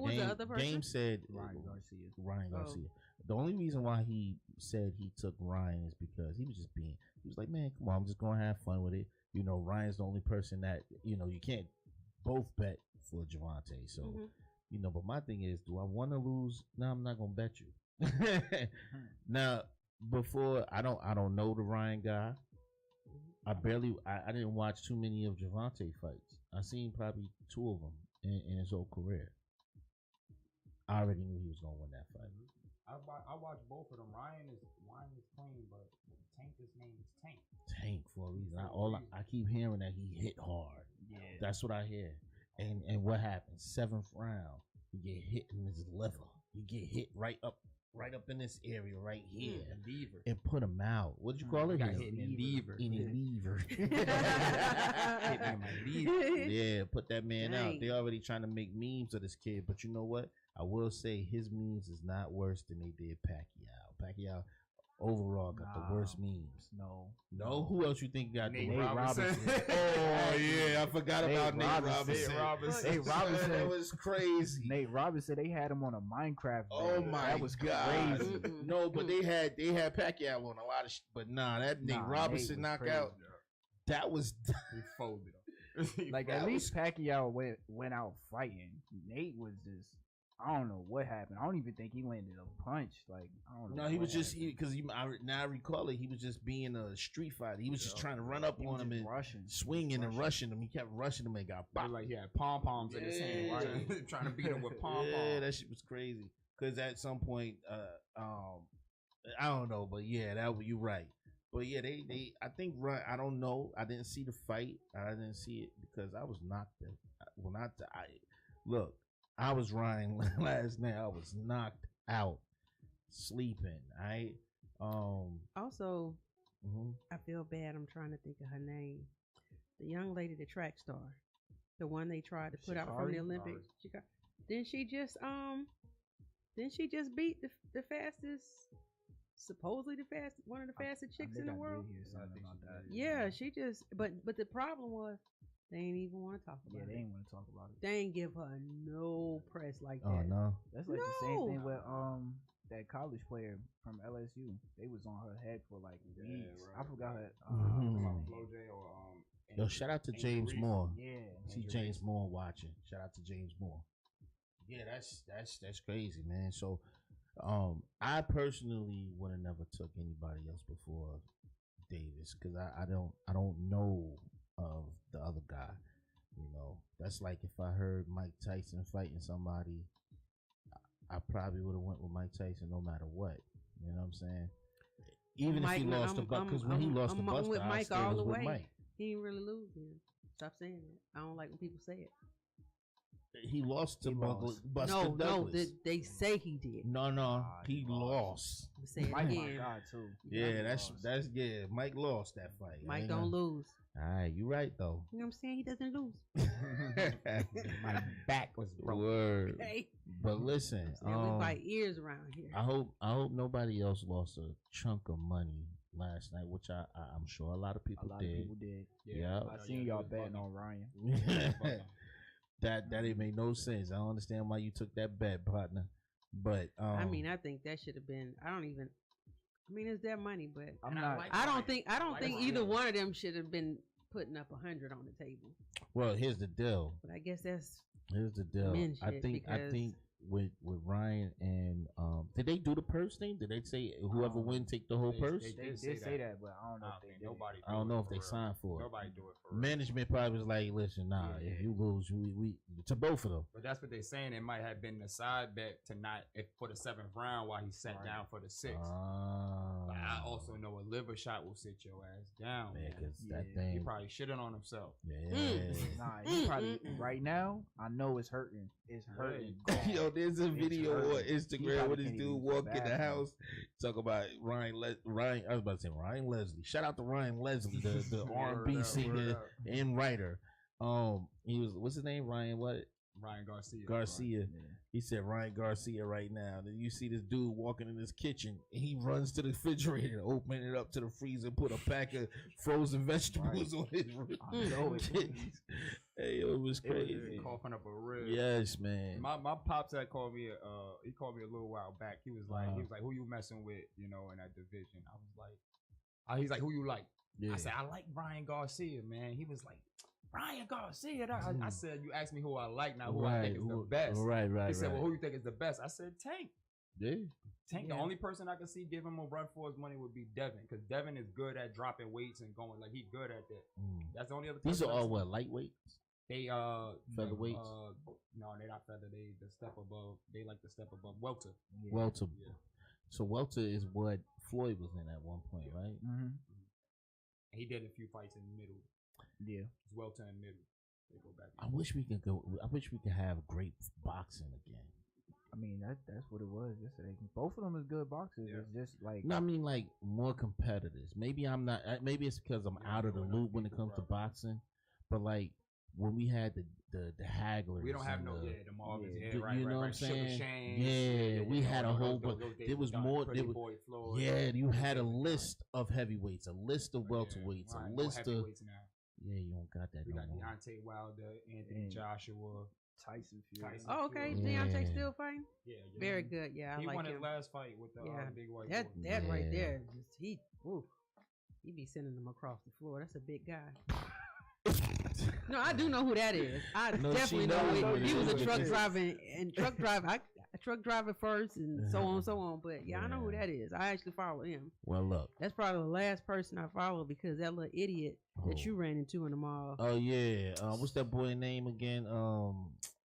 S4: Game said Ryan Garcia. The only reason why he said he took Ryan is because he was like, man, come on, I'm just gonna have fun with it. You know, Ryan's the only person that, you know, you can't both bet for Javante. So, you know, but my thing is, do I want to lose? No, I'm not gonna bet you. Now, before I don't know the Ryan guy. I didn't watch too many of Javante fights. I seen probably 2 of them in his whole career. I already knew he was gonna win that fight.
S5: I watched both of them. Ryan is clean, but Tank, his name is Tank.
S4: Tank for a reason. I keep hearing that he hit hard. Yeah, that's what I hear. And what happened? 7th round, he get hit in his liver. He get hit right up in this area right here, and put him out. What'd you call it?
S5: Got hit in a lever.
S4: Yeah, put that man out. They already trying to make memes of this kid, but you know what? I will say his memes is not worse than they did Pacquiao. Pacquiao overall got the worst memes. No. Who else you think got
S5: Nate Robinson?
S4: Oh yeah, I forgot about Nate Robinson.
S6: Nate Robinson.
S4: That was crazy.
S6: Nate Robinson. They had him on a Minecraft.
S4: Oh my, that was God. Crazy. No, but they had Pacquiao on a lot of but that Nate Robinson knockout. That was
S5: he folded him.
S6: Like at least Pacquiao went out fighting. Nate was just I don't know what happened. I don't even think he landed a punch. Like I don't know.
S4: No, he was just
S6: happened.
S4: because now I recall it. He was just being a street fighter. He was just trying to run up
S6: He
S4: on
S6: was
S4: him
S6: just
S4: and
S6: rushing.
S4: swinging and rushing him. He kept rushing him and got bopped.
S5: Like he had pom poms in his hand, right? Trying to beat him with pom poms.
S4: Yeah, that shit was crazy. Because at some point, I don't know, but yeah, you're right. But yeah, they I think I don't know. I didn't see the fight. I didn't see it because I was knocked out. Well, look. I was Ryan last night. I was knocked out, sleeping.
S3: Also, I feel bad. I'm trying to think of her name. The young lady, the track star, the one they tried to put out from the Olympics. Didn't she just beat the fastest, supposedly one of the fastest chicks in the world? Yeah, she just. But the problem was. They ain't even want to talk about it.
S6: Yeah, they ain't want to talk about it.
S3: They ain't give her no press like that.
S4: Oh no,
S6: that's like the same thing with that college player from LSU. They was on her head for like weeks. Right. I forgot her.
S4: Yo, shout out to James Moore.
S6: Yeah,
S4: see James Moore watching. Shout out to James Moore. Yeah, that's crazy, man. So, I personally would have never took anybody else before Davis because I don't know of the other guy. You know, that's like if I heard Mike Tyson fighting somebody, I probably would have went with Mike Tyson no matter what. You know what I'm saying? Even if he lost the buck, because when he lost the Buster,
S3: with Mike
S4: I
S3: all
S4: was
S3: the
S4: with
S3: way.
S4: Mike.
S3: He didn't really lose then. Stop saying that. I don't like when people say it.
S4: He lost to Buster
S3: no,
S4: Douglas.
S3: No, they say he did.
S4: No, he lost.
S3: Say it
S6: Mike
S3: again.
S6: God too.
S4: Yeah, that's yeah. Mike lost that fight.
S3: Mike don't lose.
S4: All right, you right though.
S3: You know what I'm saying? He doesn't lose.
S5: My back was broke.
S4: Word.
S3: Okay.
S4: But listen,
S3: we bite ears around here.
S4: I hope nobody else lost a chunk of money last night, which I'm sure a lot of people did. Yeah,
S6: I seen y'all betting on Ryan.
S4: That didn't make no sense. I don't understand why you took that bet, partner. But
S3: I mean, I think that should have been. I mean, it's their money, but
S6: I'm not.
S3: I don't think either one of them should have been putting up 100 on the table.
S4: Well, here's the deal.
S3: But I guess
S4: here's the deal. I think with Ryan and did they do the purse thing? Did they say whoever wins take the whole purse?
S6: They did say that, but I don't know if they did.
S4: I don't know if they signed for it.
S5: Nobody do it for real.
S4: Management probably was like, listen, nah, if you lose, we to both of them.
S5: But that's what they're saying. It might have been a side bet to not for the 7th round while he sat down for the 6th. But I also know a liver shot will sit your ass down.
S4: Man, because that thing
S5: he probably shitting on himself.
S4: Yeah.
S6: Nah, he probably right now. I know it's hurting. It's hurting.
S4: Yo, there's a video on Instagram with this dude walk in the house talk about Ryan. I was about to say Ryan Leslie. Shout out to Ryan Leslie, the R&B singer and writer. He was what's his name? Ryan Garcia. Yeah. He said Ryan Garcia right now. Then you see this dude walking in his kitchen. And he runs to the refrigerator, open it up to the freezer, put a pack of frozen vegetables on his refrigerator. Hey, it was crazy.
S5: Coughing up a rib.
S4: Yes, man.
S5: My pops had called me. He called me a little while back. He was like, who you messing with? You know, in that division. I was like, he's like, who you like? Yeah. I said, I like Ryan Garcia, man. He was like, Ryan Garcia. I said, you asked me who I like, not who I think is the best.
S4: Right.
S5: He said, well, who you think is the best? I said, Tank.
S4: Yeah.
S5: Tank, the only person I could see give him a run for his money would be Devin, because Devin is good at dropping weights and going like he good at that. That's the only other.
S4: These are all what, lightweights?
S5: They
S4: featherweights.
S5: No, they're not feather. They the step above. They like the step above welter.
S4: Yeah. Welter. Yeah. So welter is what Floyd was in at one point, right?
S6: Mm-hmm.
S5: He did a few fights in the middle.
S6: Yeah,
S5: it's welter in the middle. They go back.
S4: I wish we could have great boxing again.
S6: I mean, that's what it was yesterday. Both of them is good boxers. Yeah. It's just like
S4: no, I mean like more competitors. Maybe I'm not. Maybe it's because I'm out of the loop when it comes to boxing. But like when we had the Hagglers,
S5: we don't have no the Marvins. Yeah, right,
S4: you know what I'm saying? Yeah, we had a whole bunch. There was more. You had a list of heavyweights, a list of welterweights, a list of. Yeah, you don't got that.
S5: We got Deontay Wilder, Anthony Joshua,
S6: Tyson Fury.
S3: Oh, okay. Deontay still fighting?
S5: Yeah.
S3: Very good. Yeah,
S5: he
S3: like
S5: won
S3: him.
S5: his last fight with the big white
S3: boy. That right there, he be sending them across the floor. That's a big guy. No, I do know who that is. I
S4: No,
S3: definitely
S4: she
S3: know
S4: knows
S3: who
S4: who it
S3: he was a
S4: is.
S3: truck driver and truck driver. I truck driver first and so on. But yeah, I know who that is. I actually follow him.
S4: Well, look.
S3: That's probably the last person I follow because that little idiot that you ran into in the mall.
S4: Oh yeah. What's that boy name again?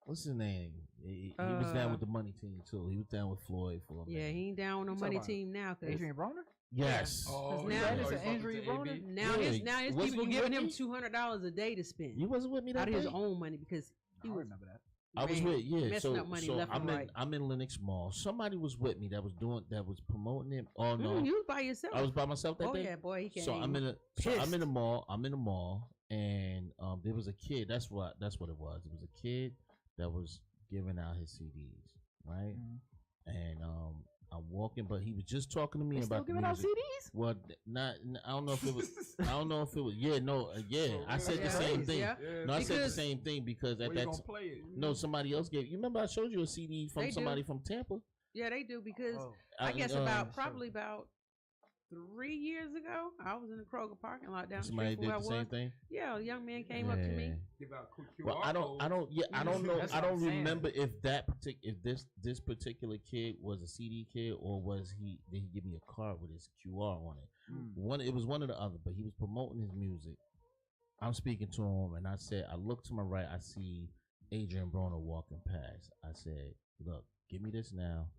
S4: What's his name? He was down with the money team too. He was down with Floyd for a minute.
S3: Yeah, he ain't down with no money team now.
S6: Adrian Broner?
S4: Yes.
S3: Yeah.
S6: Oh,
S3: now
S6: it's an Adrian Broner?
S3: Now his people giving him $200 a day to spend.
S4: You wasn't with me that
S3: out of his
S4: day?
S3: own money because he was.
S6: Remember that.
S4: I was with
S3: messing up money left and right.
S4: I'm in Lenox Mall. Somebody was with me that was promoting it. Oh no,
S3: you was by yourself.
S4: I was by myself that day.
S3: Oh yeah, boy, he can't.
S4: So I'm in the mall. And there was a kid. That's what it was. It was a kid that was giving out his CDs, right? And I'm walking, but he was just talking to me about
S6: giving out CDs.
S4: Well, I don't know if it was. I don't know if it was. Yeah, no, yeah. I said the same thing.
S3: Yeah.
S4: No, I said the same thing because at that no, somebody else gave. You remember I showed you a CD from somebody from Tampa?
S3: Yeah, they do because I guess probably about 3 years ago, I was in the Kroger parking lot down the
S4: Somebody
S3: street from where
S4: did the
S3: I was.
S4: same thing.
S3: Yeah, a young man came up to me.
S5: Give out QR
S4: Well, I don't know.
S6: That's
S4: I
S6: what
S4: don't
S6: I'm saying.
S4: remember if this particular kid was a CD kid or did he give me a card with his QR on it? It was one or the other, but he was promoting his music. I'm speaking to him, and I said, I look to my right, I see Adrian Broner walking past. I said, look, give me this now.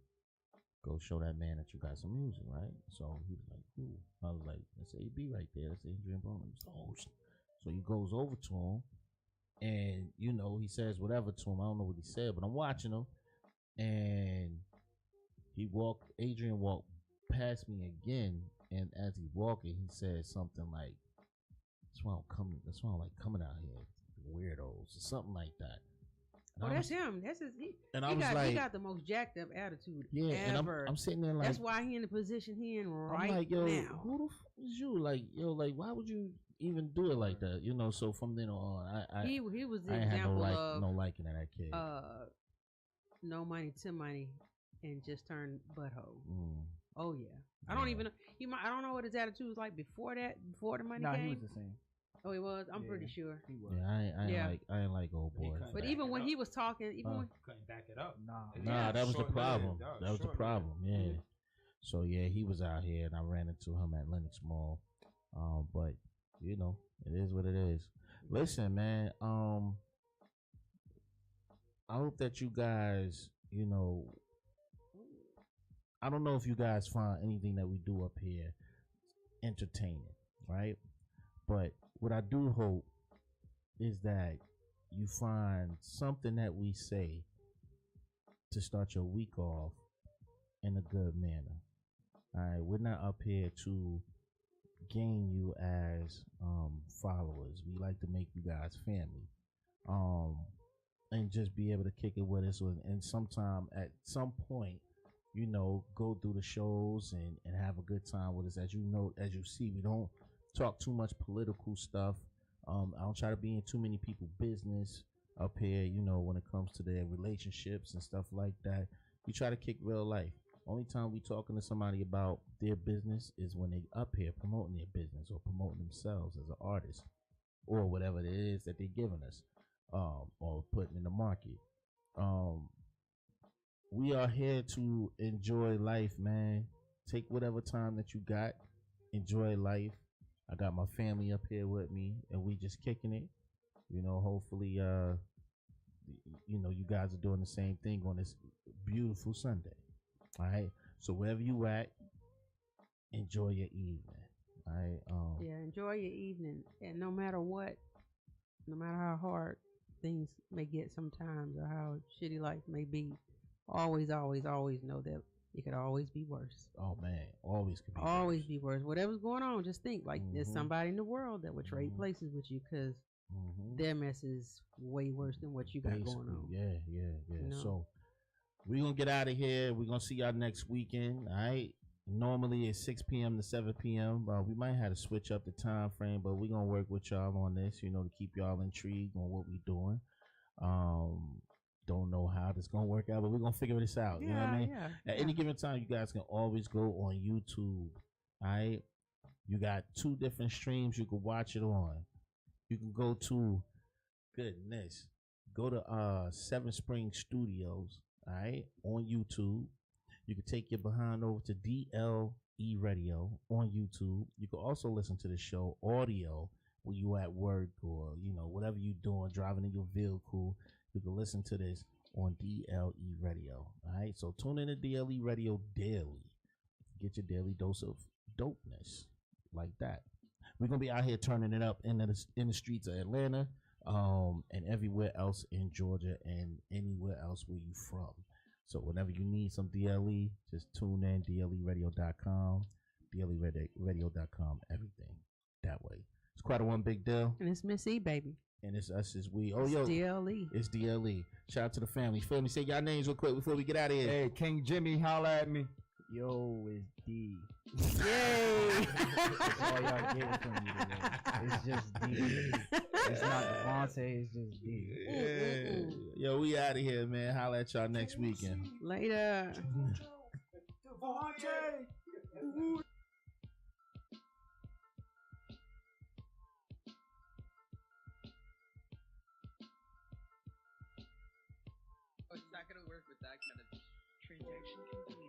S4: Go show that man that you got some music, right? So he was like, "Who?" I was like, "That's AB right there. That's Adrian Broner." So he goes over to him, and he says whatever to him. I don't know what he said, but I'm watching him, and Adrian walked past me again, and as he walking, he said something like, "That's why I'm like coming out here, weirdos," or something like that.
S3: Oh, that's him. That's his. He got the most jacked up attitude ever.
S4: And I'm sitting there like,
S3: that's why he in the position he in right
S4: I'm like, yo,
S3: now.
S4: who the f is you? Like, why would you even do it like that? So from then on,
S3: he was the
S4: I ain't had
S3: example of
S4: no liking of that kid.
S3: No money to money, and just turned butthole. Oh yeah, I don't even know. I don't know what his attitude was like before the money came.
S6: He was the same.
S3: Oh, he was. I'm pretty sure.
S6: He was.
S4: Yeah, I ain't like old boy.
S3: But even when he was talking, when
S5: couldn't back it up.
S4: Nah, that was the problem. That was the problem. Yeah. So yeah, he was out here, and I ran into him at Lenox Mall. But it is what it is. Listen, man. I hope that you guys, I don't know if you guys find anything that we do up here entertaining, right? But what I do hope is that you find something that we say to start your week off in a good manner. All right, we're not up here to gain you as followers. We like to make you guys family, and just be able to kick it with us. And sometime at some point, go through the shows and have a good time with us. As you see, we don't talk too much political stuff. I don't try to be in too many people's business up here, when it comes to their relationships and stuff like that. We try to kick real life. Only time we talking to somebody about their business is when they up here promoting their business or promoting themselves as an artist or whatever it is that they're giving us, or putting in the market. We are here to enjoy life, man. Take whatever time that you got. Enjoy life. I got my family up here with me, and we just kicking it. Hopefully, you guys are doing the same thing on this beautiful Sunday. All right. So wherever you at, enjoy your evening. All right.
S3: Yeah, enjoy your evening, and no matter what, no matter how hard things may get sometimes, or how shitty life may be, always know that it could always be worse.
S4: Oh man, always could be.
S3: Always be worse. Whatever's going on, just think like there's somebody in the world that would trade places with you because their mess is way worse than what you got going on.
S4: Yeah. So we're gonna get out of here. We're gonna see y'all next weekend. All right. Normally it's 6 p.m. to 7 p.m. We might have to switch up the time frame, but we're gonna work with y'all on this, to keep y'all intrigued on what we're doing. Don't know how this gonna work out, but we're gonna figure this out. You know what I mean? At any given time, you guys can always go on YouTube. All right, you got 2 different streams you can watch it on. You can go to goodness. Go to Seven Spring Studios, all right, on YouTube. You can take your behind over to D.L.E Radio on YouTube. You can also listen to the show audio when you at work or, you know, whatever you doing, driving in your vehicle. You can listen to this on D.L.E Radio, all right? So tune in to D.L.E Radio daily. Get your daily dose of dopeness like that. We're going to be out here turning it up in the streets of Atlanta and everywhere else in Georgia and anywhere else where you from. So whenever you need some DLE, just tune in, DLEradio.com, DLEradio.com, everything that way. It's quite a one big deal.
S3: And it's Miss E, baby.
S4: And it's us as we.
S3: Oh, yo. DLE.
S4: It's DLE. Shout out to the family. Family, say y'all names real quick before we get out of here.
S5: Hey, King Jimmy, holla at me.
S6: Yo, it's D.
S3: Yay!
S6: That's all y'all getting from me today. It's just D. It's not Devontae, it's just D.
S4: Yeah. Yo, we out of here, man. Holla at y'all next weekend.
S3: Later.
S5: Devontae.
S2: Oh, it's not gonna work with that kind of transaction completed.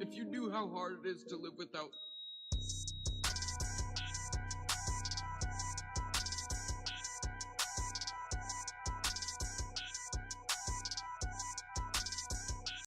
S2: If you knew how hard it is to live without